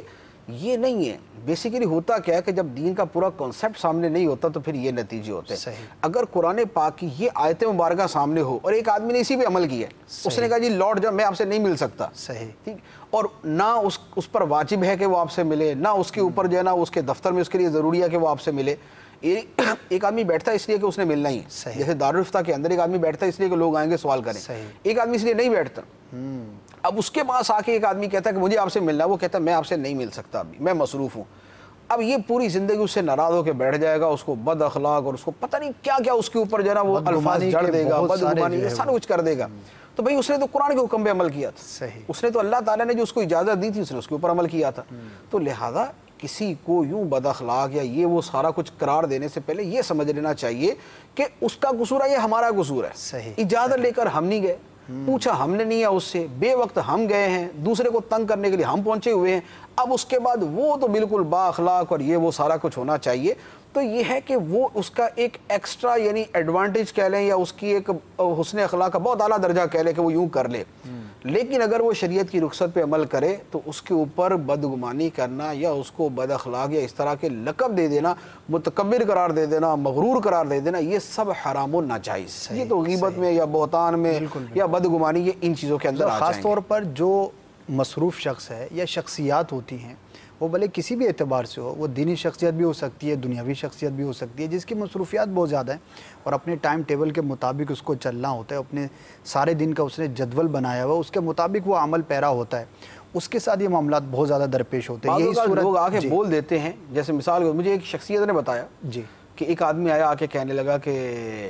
یہ نہیں ہے. بیسیکلی ہوتا کیا ہے کہ جب دین کا پورا کانسیپٹ سامنے نہیں ہوتا تو پھر یہ نتیجے ہوتے ہیں. اگر قرآن پاک کی یہ آیت مبارکہ سامنے ہو اور ایک آدمی نے اسی پہ عمل کیا ہے، اس نے کہا جی لوٹ جاؤ، میں آپ سے نہیں مل سکتا، صحیح ٹھیک، اور نہ اس پر واجب ہے کہ وہ آپ سے ملے، نہ اس کے اوپر جو ہے نا اس کے دفتر میں اس کے لیے ضروری ہے کہ وہ آپ سے ملے. ایک آدمی بیٹھتا ہے اس لیے کہ اس نے ملنا ہی ہے، جیسے دارالفتہ کے اندر ایک آدمی بیٹھتا ہے اس لیے کہ لوگ آئیں گے سوال کریں، ایک آدمی اس لیے نہیں بیٹھتا. اب اس کے پاس آ کے ایک آدمی کہتا ہے کہ مجھے آپ سے ملنا ہے، وہ کہتا ہے میں آپ سے نہیں مل سکتا، ابھی میں مصروف ہوں. اب یہ پوری زندگی اس سے ناراض ہو کے بیٹھ جائے گا، اس کو بد اخلاق اور اس کو پتہ نہیں کیا کیا اس کے اوپر جو ہے نا وہ الفاظ جڑ دے گا، بدگمانی یہ سارا کچھ کر دے گا. تو بھائی اس نے تو قرآن کے حکم پہ عمل کیا تھا، اس نے تو اللہ تعالیٰ نے جو اس کو اجازت دی تھی اس نے اس کے اوپر عمل کیا تھا. تو لہذا کسی کو یوں بد اخلاق یا یہ وہ سارا کچھ قرار دینے سے پہلے یہ سمجھ لینا چاہیے کہ اس کا قصور ہے، یہ ہمارا قصور ہے. اجازت لے کر ہم نہیں گئے، پوچھا ہم نے نہیں ہے اس سے، بے وقت ہم گئے ہیں، دوسرے کو تنگ کرنے کے لیے ہم پہنچے ہوئے ہیں. اب اس کے بعد وہ تو بالکل با اخلاق اور یہ وہ سارا کچھ ہونا چاہیے. تو یہ ہے کہ وہ اس کا ایک ایکسٹرا یعنی ایڈوانٹیج کہہ لیں یا اس کی ایک حسن اخلاق کا بہت اعلیٰ درجہ کہہ لیں کہ وہ یوں کر لے. لیکن اگر وہ شریعت کی رخصت پہ عمل کرے تو اس کے اوپر بدگمانی کرنا یا اس کو بد اخلاق یا اس طرح کے لقب دے دینا، متکبر قرار دے دینا، مغرور قرار دے دینا، یہ سب حرام و ناجائز. یہ تو غیبت میں یا بہتان میں یا بدگمانی یہ ان چیزوں کے اندر خاص طور پر جو مصروف شخص ہے یا شخصیات ہوتی ہیں وہ بھلے کسی بھی اعتبار سے ہو، وہ دینی شخصیت بھی ہو سکتی ہے، دنیاوی شخصیت بھی ہو سکتی ہے، جس کی مصروفیات بہت زیادہ ہیں اور اپنے ٹائم ٹیبل کے مطابق اس کو چلنا ہوتا ہے، اپنے سارے دن کا اس نے جدول بنایا ہوا، اس کے مطابق وہ عمل پیرا ہوتا ہے، اس کے ساتھ یہ معاملات بہت زیادہ درپیش ہوتے ہیں۔ بعض اوقات لوگ آ کے بول دیتے ہیں، جیسے مثال مجھے ایک شخصیت نے بتایا کہ ایک آدمی آیا آ کے کہنے لگا کہ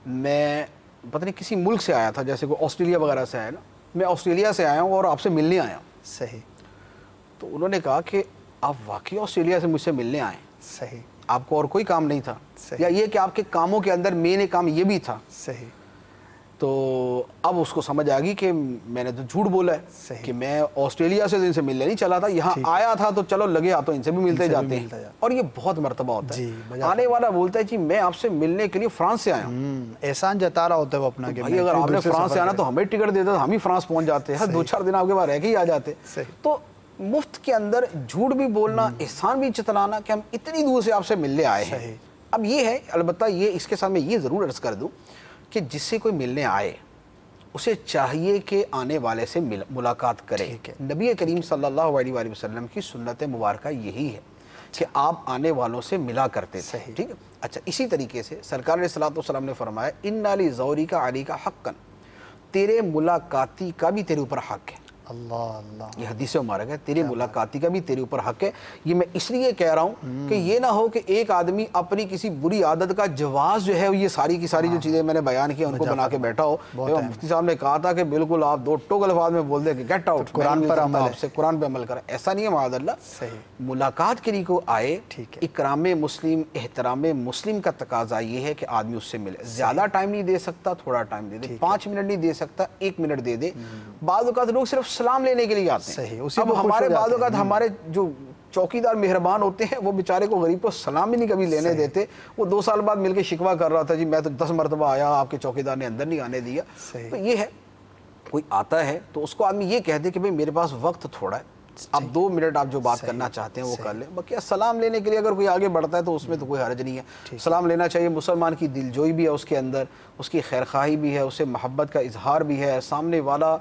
میں پتہ نہیں کسی ملک سے آیا تھا، جیسے کوئی آسٹریلیا وغیرہ سے آیا نا، میں آسٹریلیا سے آیا ہوں اور آپ سے ملنے آیا ہوں۔ صحیح۔ تو انہوں نے کہا کہ آپ واقعی آسٹریلیا سے مجھ سے ملنے آئے؟ صحیح۔ آپ کو اور کوئی کام نہیں تھا؟ صحیح۔ یا یہ کہ آپ کے کاموں کے اندر مین کام یہ بھی تھا؟ صحیح۔ تو اب اس کو سمجھ آ گئی کہ میں نے تو جھوٹ بولا ہے کہ میں آسٹریلیا سے ان سے ملنے نہیں چلا تھا، یہاں آیا تھا تو چلو لگے تو ان سے بھی ملتے جاتے ہیں، اور یہ بہت مرتبہ ہوتا ہے۔ آنے والا بولتا ہے جی میں آپ سے ملنے کے لیے فرانس سے آیا ہوں، احسان جتا رہا ہوتا ہے وہ اپنا کہ اگر آپ نے فرانس سے آنا تو ہمیں ٹکٹ دیتا تو ہم ہی فرانس پہنچ جاتے ہیں، 2-4 دن آپ کے بعد رہ کے ہی آ جاتے۔ تو مفت کے اندر جھوٹ بھی بولنا، احسان بھی جتلانا کہ ہم اتنی دور سے آپ سے ملنے آئے ہیں۔ اب یہ ہے، البتہ یہ اس کے ساتھ میں یہ ضرور عرض کر دوں کہ جس سے کوئی ملنے آئے اسے چاہیے کہ آنے والے سے ملاقات کرے۔ نبی کریم صلی اللہ علیہ وآلہ وسلم کی سنت مبارکہ یہی ہے کہ آپ آنے والوں سے ملا کرتے تھے، ٹھیک ہے۔ اچھا، اسی طریقے سے سرکار علیہ السلام نے فرمایا اِنَّ لِزَوْرِكَ عَلَيْكَ حَقًّا، تیرے ملاقاتی کا بھی تیرے اوپر حق ہے۔ اللہ، یہ حدیث مبارک ہے، تیرے ملاقاتی کا بھی تیرے اوپر حق ہے۔ یہ میں اس لیے کہہ رہا ہوں کہ یہ نہ ہو کہ ایک آدمی اپنی کسی بری عادت کا جواز جو ہے یہ ساری کی ساری جو چیزیں میں نے بیان کی ان کو بنا کے بیٹھا ہو۔ مفتی صاحب نے کہا تھا کہ بالکل آپ 2 ٹوک الفاظ میں بول دیں کہ گیٹ آؤٹ، قرآن پر عمل ہے، قرآن پہ عمل کریں، ایسا نہیں ہے معاذ اللہ۔ ملاقات کے لیے کو آئے، اکرام مسلم، احترام مسلم کا تقاضا یہ ہے کہ آدمی اس سے ملے، زیادہ ٹائم نہیں دے سکتا تھوڑا ٹائم دے دے، 5 منٹ نہیں دے سکتا 1 منٹ دے دے۔ بعض اوقات لوگ صرف سلام لینے کے لیے آتے ہیں، اب ہمارے بعض اوقات ہمارے جو چوکیدار مہربان ہوتے ہیں وہ بیچارے کو غریب کو سلام بھی نہیں کبھی لینے دیتے۔ وہ 2 سال بعد مل کے شکوہ کر رہا تھا جی میں تو 10 مرتبہ آیا، آپ کے چوکیدار نے اندر نہیں آنے دیا۔ تو یہ ہے، کوئی آتا ہے تو اس کو آدمی یہ کہہ دے کہ بھئی میرے پاس وقت تھوڑا ہے، آپ 2 منٹ آپ جو بات کرنا چاہتے ہیں وہ کر لیں۔ باقی سلام لینے کے لیے اگر کوئی آگے بڑھتا ہے تو اس میں تو کوئی حرج نہیں ہے، سلام لینا چاہیے۔ مسلمان کی دلجوئی بھی ہے اس کے اندر، اس کی خیرخواہی بھی ہے، اسے محبت کا اظہار بھی ہے، سامنے والا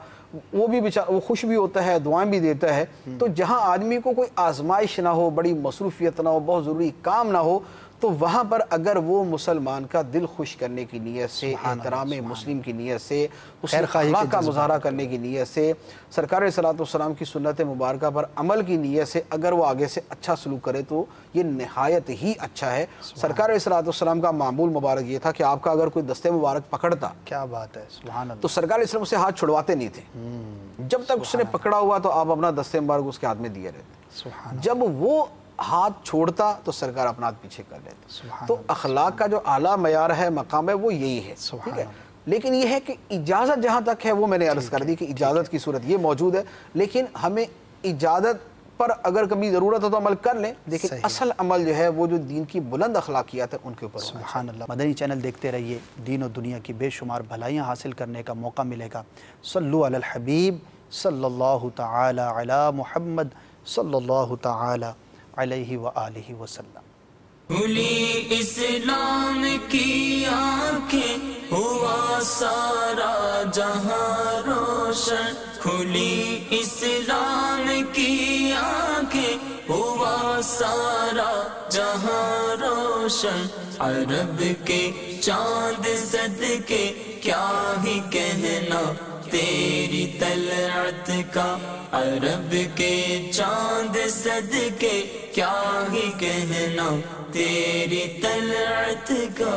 وہ بھی بیچارہ وہ خوش بھی ہوتا ہے، دعائیں بھی دیتا ہے۔ تو جہاں آدمی کو کوئی آزمائش نہ ہو، بڑی مصروفیت نہ ہو، بہت ضروری کام نہ ہو، تو وہاں پر اگر وہ مسلمان کا دل خوش کرنے کی نیت سے، احترام مسلم کی نیت سے، اس اخلاق کا مظاہرہ کرنے کی نیت سے، سرکار علیہ السلام کی سنت مبارکہ پر عمل کی نیت سے اگر وہ آگے سے اچھا سلوک کرے تو یہ نہایت ہی اچھا ہے۔ سرکار علیہ السلام کا معمول مبارک یہ تھا کہ آپ کا اگر کوئی دستے مبارک پکڑتا، کیا بات ہے، سبحان اللہ، تو سرکار علیہ السلام سے ہاتھ چھڑواتے نہیں تھے، جب تک اس نے پکڑا ہوا تو آپ اپنا دستے مبارک اس کے ہاتھ میں دیے رہتے، جب وہ ہاتھ چھوڑتا تو سرکار اپنا ہاتھ پیچھے کر لیتے۔ تو اخلاق کا جو اعلیٰ معیار ہے، مقام ہے، وہ یہی ہے، ٹھیک ہے۔ لیکن یہ ہے کہ اجازت جہاں تک ہے وہ میں نے عرض کر دی کہ اجازت کی صورت یہ موجود ہے، لیکن ہمیں اجازت پر اگر کبھی ضرورت ہو تو عمل کر لیں، لیکن اصل عمل جو ہے وہ جو دین کی بلند اخلاقیات ہے ان کے اوپر۔ سبحان اللہ۔ مدنی چینل دیکھتے رہیے، دین و دنیا کی بے شمار بھلائیاں حاصل کرنے کا موقع ملے گا۔ صلو علی الحبیب صلی اللہ تعالی علی محمد صلی اللہ تعالی علیہ وآلہ وسلم۔ کھلی اسلام کی آنکھیں، ہوا سارا جہاں روشن، کھلی اسلام کی آنکھیں، ہوا سارا جہاں روشن، عرب کے چاند صدقے کیا ہی کہنا تیری طلعت کا، عرب کے چاند صدقے کیا ہی کہنا تیری طلعت کا۔